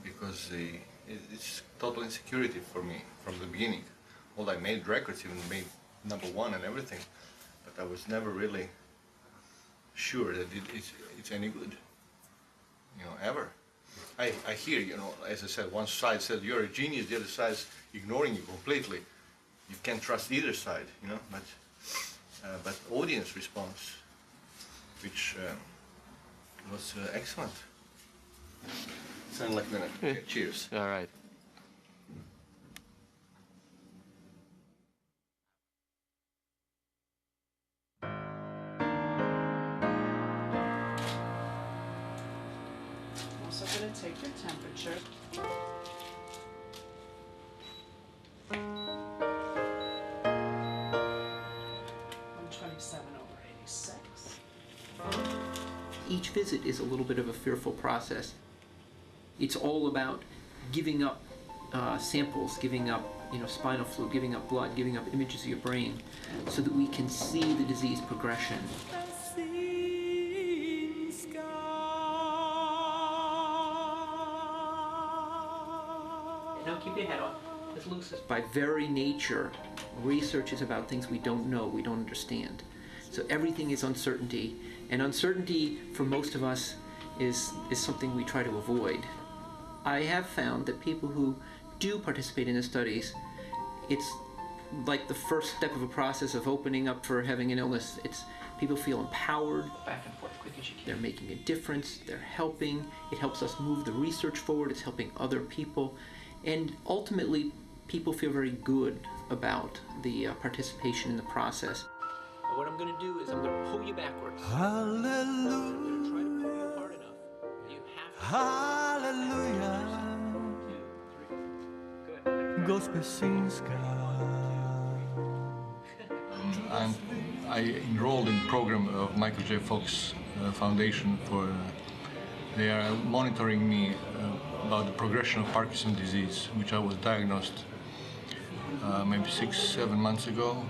Because it's total insecurity for me from the beginning. Although I made records, even made #1 and everything, but I was never really sure that it's any good. You know, ever. I hear, you know, as I said, one side said you're a genius, the other side's ignoring you completely. You can't trust either side, you know, but audience response, which was excellent. Sound like Nenad. Okay, cheers. All right. I'm also going to take your temperature. Each visit is a little bit of a fearful process. It's all about giving up samples, giving up spinal fluid, giving up blood, giving up images of your brain, so that we can see the disease progression. Now keep your head on. As loose as... By very nature, research is about things we don't know, we don't understand. So everything is uncertainty, and uncertainty for most of us is something we try to avoid. I have found that people who do participate in the studies, it's like the first step of a process of opening up for having an illness. People feel empowered, back and forth, quick as you can. They're making a difference, they're helping, it helps us move the research forward, it's helping other people, and ultimately people feel very good about the participation in the process. But what I'm going to do is I'm going to pull you backwards. Hallelujah. I'm going to try to pull you hard enough. You have to. Hallelujah. 1, 2, 3. Good. Gospesinska. I enrolled in the program of Michael J. Fox Foundation they are monitoring me about the progression of Parkinson's disease, which I was diagnosed maybe 6-7 months ago.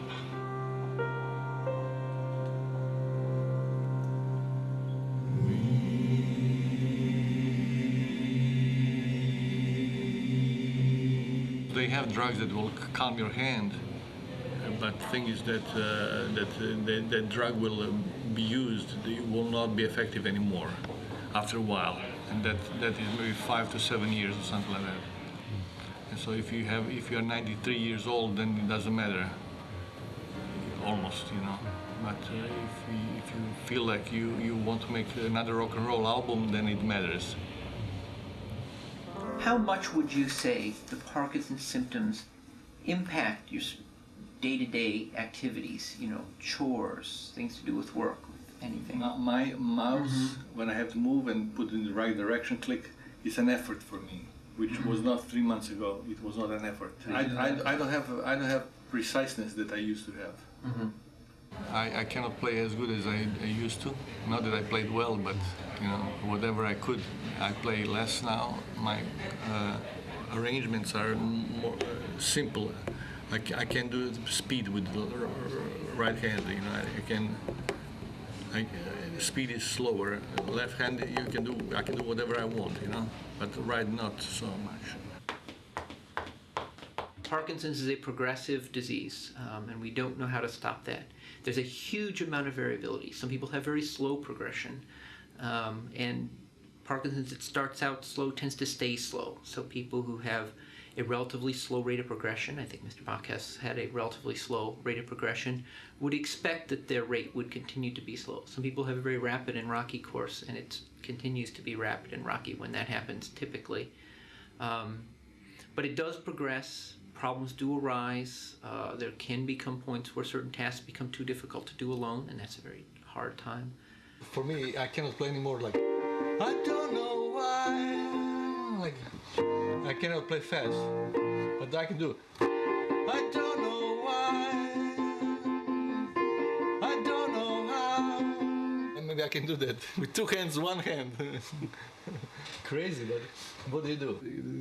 They have drugs that will calm your hand, but the thing is that that drug will be used. It will not be effective anymore after a while, and that is maybe 5 to 7 years or something like that. And so if you are 93 years old, then it doesn't matter, almost, you know. But if you feel like you want to make another rock and roll album, then it matters. How much would you say the Parkinson's symptoms impact your day-to-day activities, chores, things to do with work, anything? My mouse, when I have to move and put in the right direction, click, is an effort for me, which was not 3 months ago. It was not an effort. I don't have preciseness that I used to have. I cannot play as good as I used to. Not that I played well, but whatever I could, I play less now. My arrangements are more simple. I can do speed with the right hand. Speed is slower. Left hand, I can do whatever I want. But right, not so much. Parkinson's is a progressive disease, and we don't know how to stop that. There's a huge amount of variability. Some people have very slow progression, and Parkinson's, it starts out slow, tends to stay slow. So people who have a relatively slow rate of progression. I think Mr. Bach has had a relatively slow rate of progression. Would expect that their rate would continue to be slow. Some people have a very rapid and rocky course, and it continues to be rapid and rocky when that happens typically. But it does progress. Problems do arise. There can become points where certain tasks become too difficult to do alone, and that's a very hard time. For me, I cannot play anymore like, I don't know why. Like, I cannot play fast, but I can do it. I don't know why. I don't know how. And maybe I can do that with two hands, one hand. Crazy, but what do you do?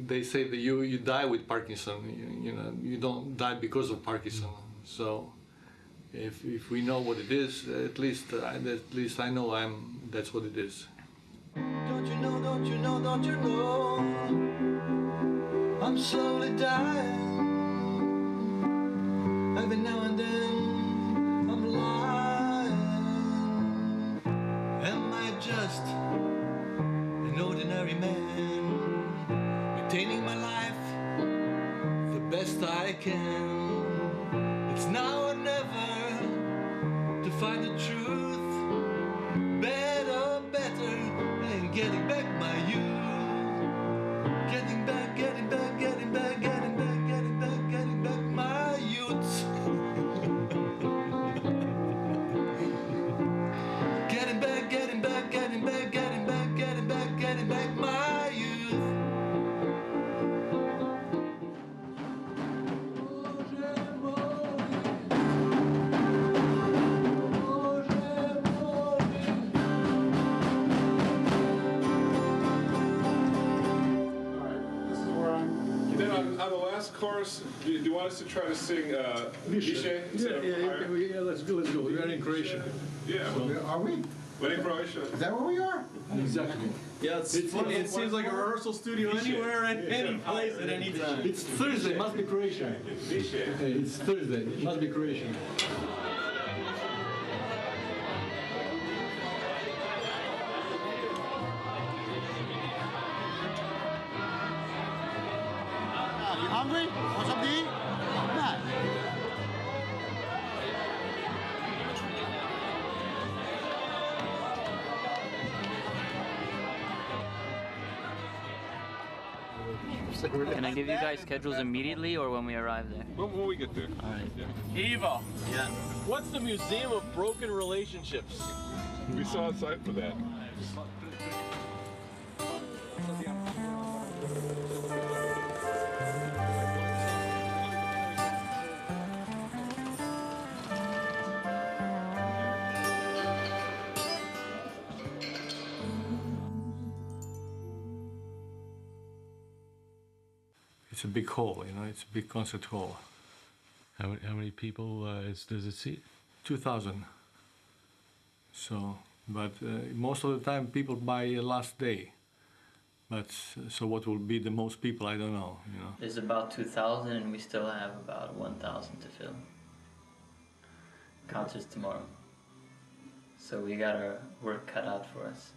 They say that you die with Parkinson. You know, you don't die because of Parkinson. So, if we know what it is, at least I know that's what it is. Don't you know, don't you know, don't you know, I'm slowly dying. Every now and then I'm lying. Am I just an ordinary man, maintaining my life the best I can? It's now or never to find the truth. Better, and getting back my youth. Getting back, getting back, getting back, getting back, getting back, getting back my youth. Getting back, getting back, getting back, getting back, getting back, getting back my youth. On the last chorus, do you want us to try to sing Više? Yeah, let's go. We're in Croatia. Yeah. Are we? We're in Croatia. Is that where we are? Exactly. Yeah, it seems like a rehearsal studio anywhere, any place, at any time. It's Thursday, must be Croatian. It's Thursday, must be Croatian. You hungry? Want something to eat? Nah. Can I give you guys schedules immediately or when we arrive there? When we get there. All right. Yeah. Eva, Yeah. what's the Museum of Broken Relationships? We saw a site for that. It's a big hall, you know, it's a big concert hall. How many people does it seat? 2,000. So, but most of the time people buy last day. But so what will be the most people, I don't know, you know. There's about 2,000 and we still have about 1,000 to fill. Concerts tomorrow. So we got our work cut out for us.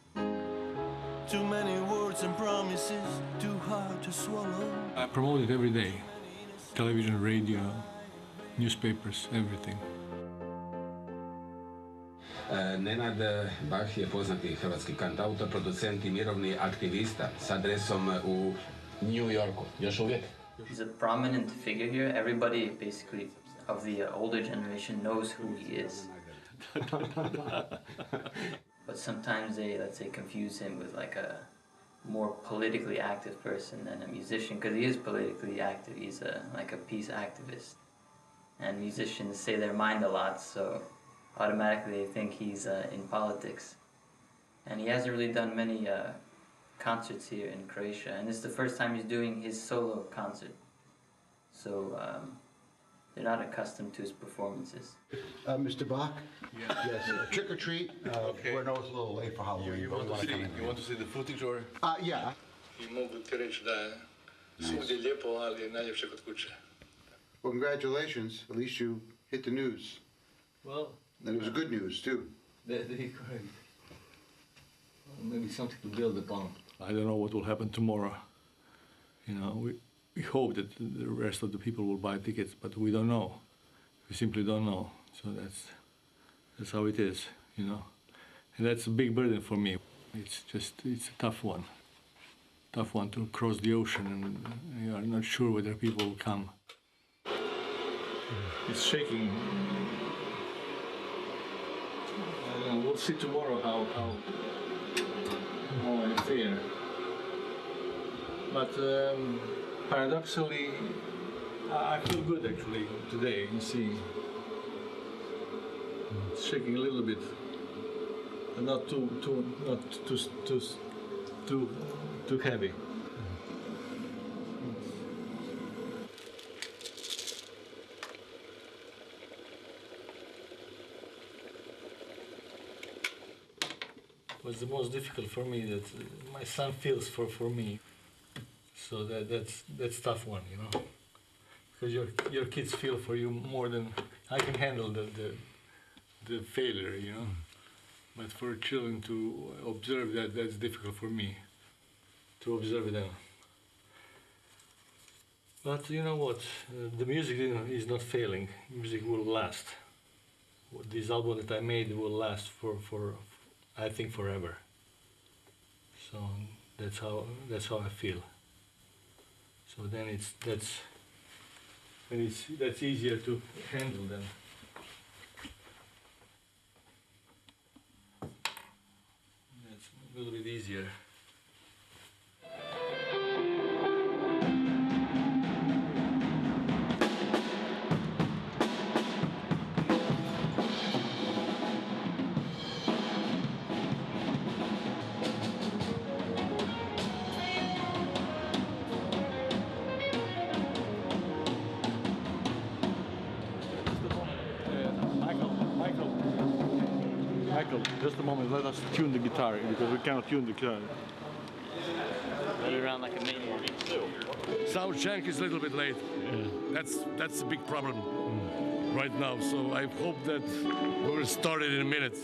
Too many words and promises, too hard to swallow. I promote it every day. Television, radio, newspapers, everything. Nenad Bach je poznati hrvatski kantautor, producent I mirovni aktivista s adresom u New Yorku. Još uvijek? He's a prominent figure here. Everybody basically of the older generation knows who he is. But sometimes they, let's say, confuse him with like a more politically active person than a musician, because he is politically active. He's like a peace activist. And musicians say their mind a lot, so automatically they think he's in politics. And he hasn't really done many concerts here in Croatia, and this is the first time he's doing his solo concert. So they're not accustomed to his performances. Mr. Bach? Yes. Trick or treat. Okay. We're always a little late for Halloween. You want to see the footage or? Yeah. I mogu ti reći da je svugdje lijepo, ali najljepše kod kuće. Well, congratulations. At least you hit the news. Well. And it was good news, too. Correct. Maybe something to build upon. I don't know what will happen tomorrow. You know, we hope that the rest of the people will buy tickets, but we don't know. We simply don't know. So that's how it is, you know. And that's a big burden for me. It's a tough one. Tough one to cross the ocean, and you are not sure whether people will come. It's shaking. I don't know, we'll see tomorrow how I fare. But paradoxically, I feel good actually today. You see, it's shaking a little bit, but not too heavy. What's the most difficult for me that my son feels for me. So that's tough one, you know, because your kids feel for you more than I can handle the failure, you know. But for children to observe that's difficult for me, to observe them. But you know what, the music is not failing. Music will last. This album that I made will last for I think forever. So that's how I feel. So then that's easier to handle then. That's a little bit easier. Just a moment, let us tune the guitar, because we cannot tune the guitar. Run it around like a maniac. Sound check is a little bit late. Yeah. That's a big problem right now, so I hope that we'll start it in a minute.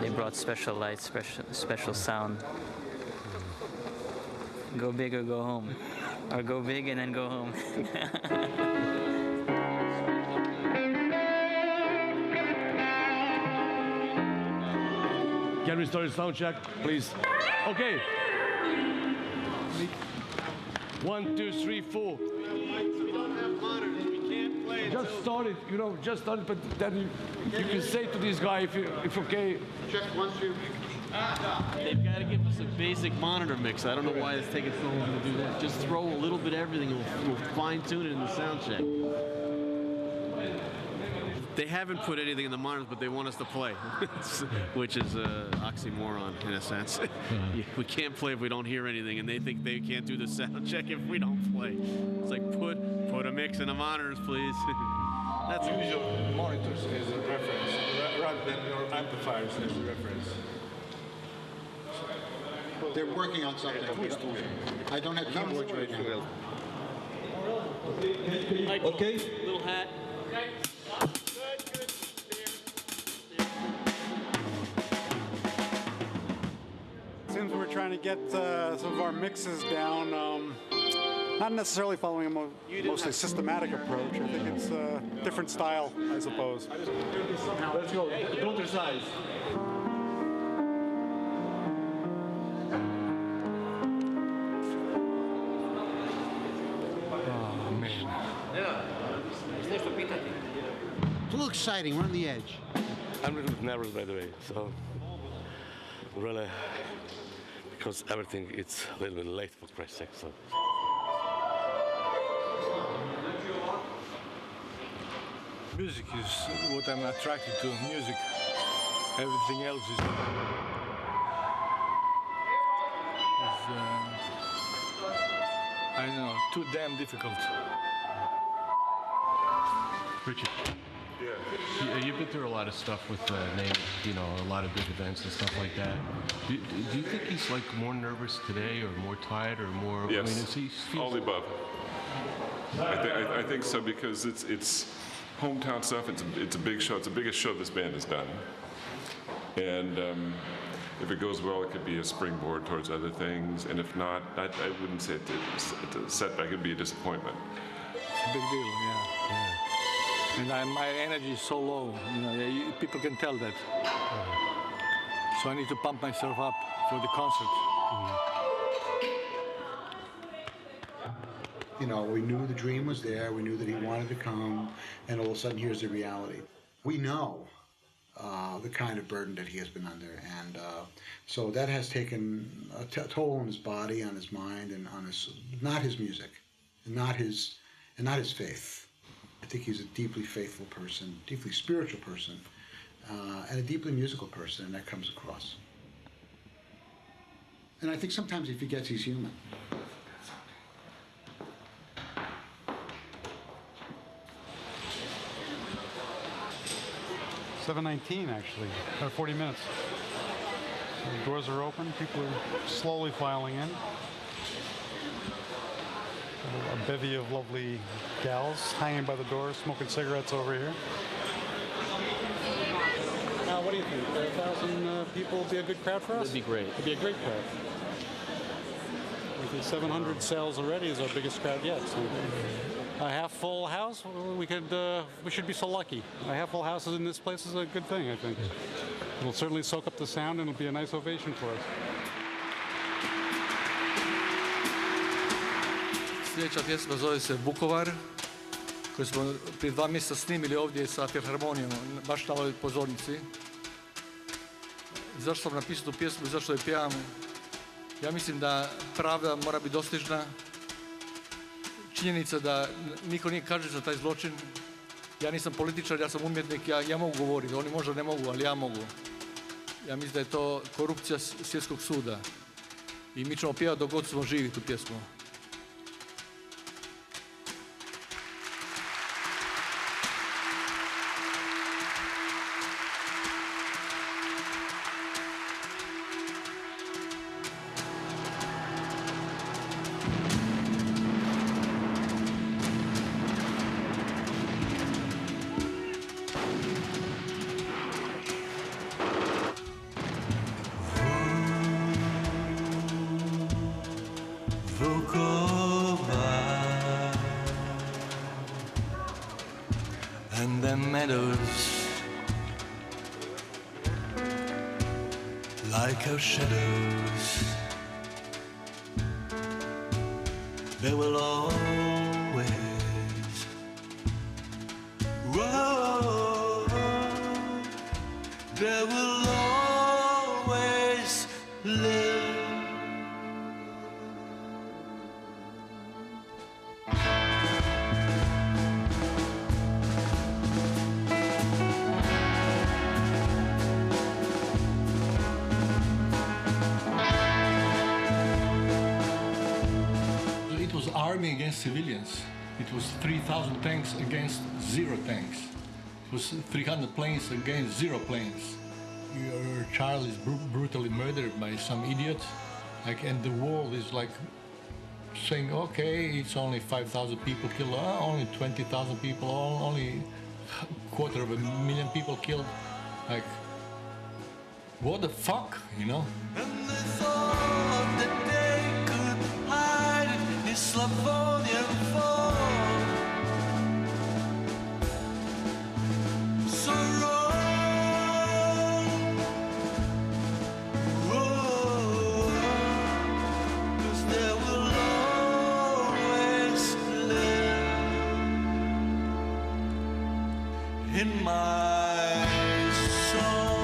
They brought special lights, special sound. Go big or go home. Or go big and then go home. Can we start a sound check, please? Okay. 1, 2, 3, 4. We don't have monitors. We can't play. Just started, you know, just started, but then you can say to this guy if okay. Check 1, 2. They've got to give us a basic monitor mix. I don't know why it's taking so long to do that. Just throw a little bit of everything and we'll fine tune it in the sound check. They haven't put anything in the monitors, but they want us to play, which is an oxymoron in a sense. We can't play if we don't hear anything, and they think they can't do the sound check if we don't play. It's like, put a mix in the monitors, please. That's usual monitors as a reference, rather than your amplifiers as a reference. They're working on something. I don't have keyboards right now. Okay. Little hat. Since we're trying to get some of our mixes down, not necessarily following a mostly systematic approach. I think it's a different style, I suppose. Let's go. Don't resize. Oh, man. It's a little exciting. We're on the edge. I'm a little bit nervous, by the way, so really, because everything is a little bit late for Christ's sake. So. Music is what I'm attracted to. Music. Everything else is I don't know, too damn difficult. Richard. Yeah. You've been through a lot of stuff with Nenad, you know, a lot of big events and stuff like that. Do you think he's like more nervous today, or more tired, or more? Yes. I mean, all the above. I think so, because it's hometown stuff. It's a big show. It's the biggest show this band has done, and If it goes well, it could be a springboard towards other things, and if not, I wouldn't say it's a setback, it'd be a disappointment. It's a big deal, yeah. And my energy is so low, people can tell that. So I need to pump myself up for the concert. We knew the dream was there, we knew that he wanted to come, and all of a sudden here's the reality. We know the kind of burden that he has been under, and so that has taken a toll on his body, on his mind, and on not his music, and not his faith. I think he's a deeply faithful person, deeply spiritual person, and a deeply musical person, and that comes across. And I think sometimes he forgets he's human. 7:19 actually, or 40 minutes. The doors are open, people are slowly filing in. A bevy of lovely gals hanging by the door, smoking cigarettes over here. Now, what do you think? 1,000 people would be a good crowd for us? It'd be great. It'd be a great crowd. I think 700 sales already is our biggest crowd yet. So a half-full house, we should be so lucky. A half-full house in this place is a good thing, I think. It'll certainly soak up the sound and it'll be a nice ovation for us. Sljedeća pjesma zove se Vukovar, koju smo prije 2 mjeseca snimili ovdje sa filharmonijom, baš na ovoj pozornici. Zašto sam napisao tu pjesmu i zašto je pjevam? Ja mislim da pravda mora biti dostižna. Činjenica da niko nije kažnjen za taj zločin. Ja nisam političar, ja sam umjetnik, ja mogu govoriti. Oni možda ne mogu, ali ja mogu. Ja mislim da je to korupcija svjetskog suda. I mi ćemo pjevati dok god smo živi tu pjesmu. And the meadows, like our shadows, they will always, whoa, they will always live. Army against civilians. It was 3,000 tanks against 0 tanks. It was 300 planes against 0 planes. Your child is brutally murdered by some idiot, and the world is like saying, okay, it's only 5,000 people killed, only 20,000 people, only 250,000 people killed. Like, what the fuck, you know? And they thought that they could hide this Slavonian fall. So wrong. Whoa. 'Cause they will always live in my soul.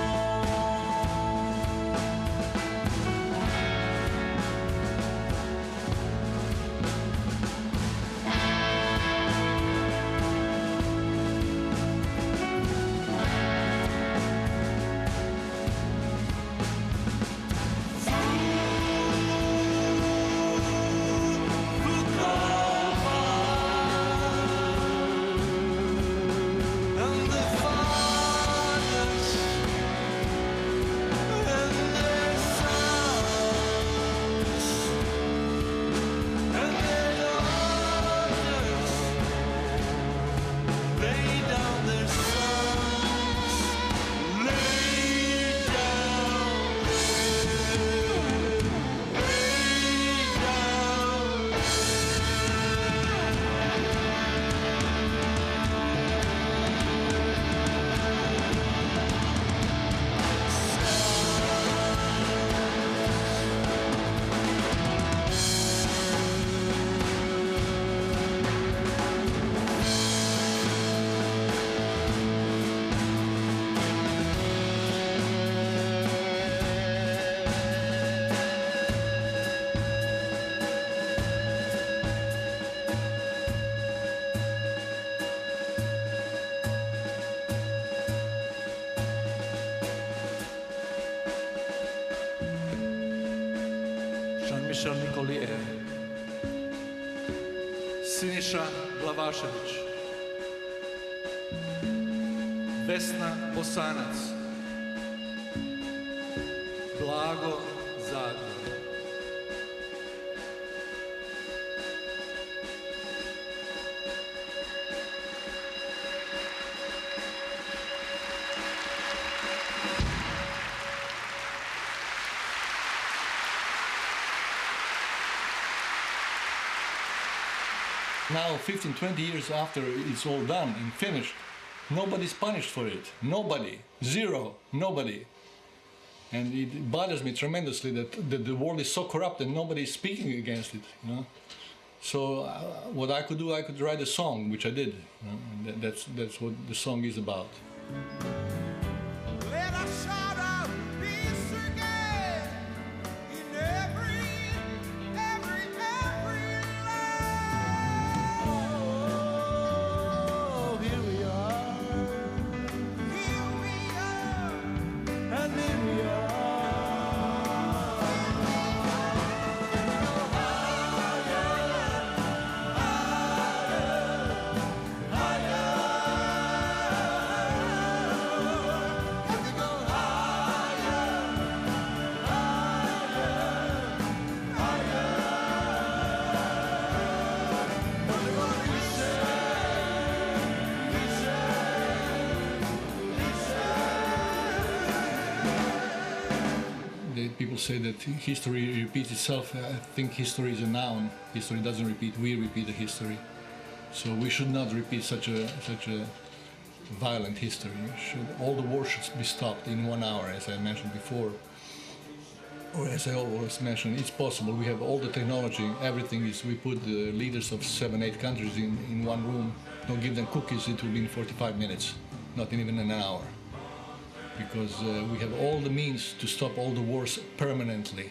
And the fire Siniša Nikolije, Siniša Glavašević, Vesna Bosanac, Blago Zador. Now, 15, 20 years after it's all done and finished, nobody's punished for it. Nobody. Zero. Nobody. And it bothers me tremendously that the world is so corrupt and nobody's speaking against it, you know. So what I could do, I could write a song, which I did. You know? And that's what the song is about. People say that history repeats itself. I think history is a noun. History doesn't repeat. We repeat the history. So we should not repeat such a violent history. All the wars should be stopped in 1 hour, as I mentioned before. Or as I always mention, it's possible. We have all the technology. Everything is. We put the leaders of 7, 8 countries in one room. Don't give them cookies. It will be in 45 minutes, not even in an hour. Because we have all the means to stop all the wars permanently.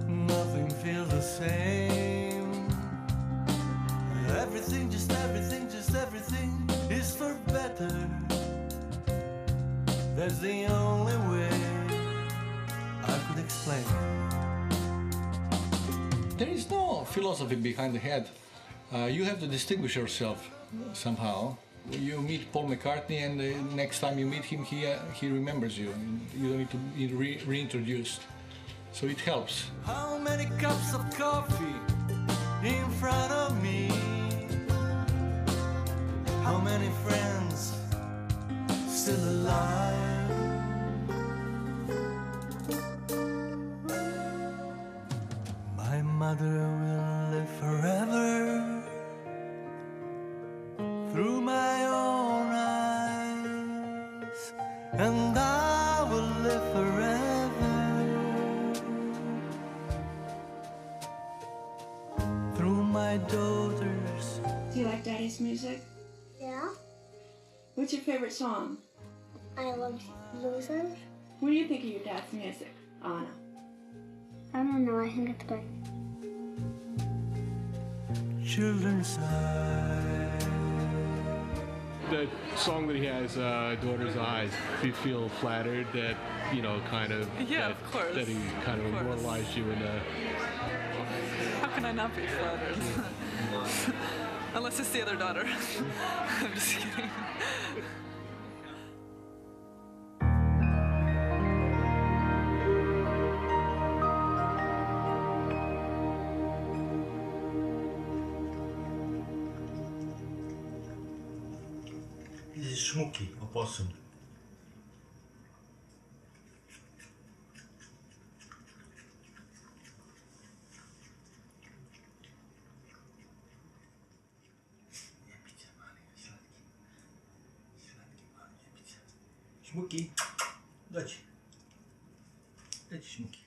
Nothing feels the same. Everything, just everything is for better. That's the only way I could explain. There is no philosophy behind the head. You have to distinguish yourself somehow. You meet Paul McCartney, and the next time you meet him, he remembers you. You don't need to be reintroduced. So it helps. How many cups of coffee in front of me? How many friends still alive? My mother will live forever through my own eyes, and I will live forever through my daughters. Do you like Daddy's music? Yeah. What's your favorite song? I love Losers. What do you think of your dad's music, Anna? I don't know, I think it's good. Children's eyes. The song that he has, Daughter's Eyes, do you feel flattered that, you know, kind of... Yeah, of course. That he kind of immortalized you in a... How can I not be flattered? Unless it's the other daughter. I'm just kidding. This is Shmuki, opossum. Šmuki, dođi. Dođi Šmuki.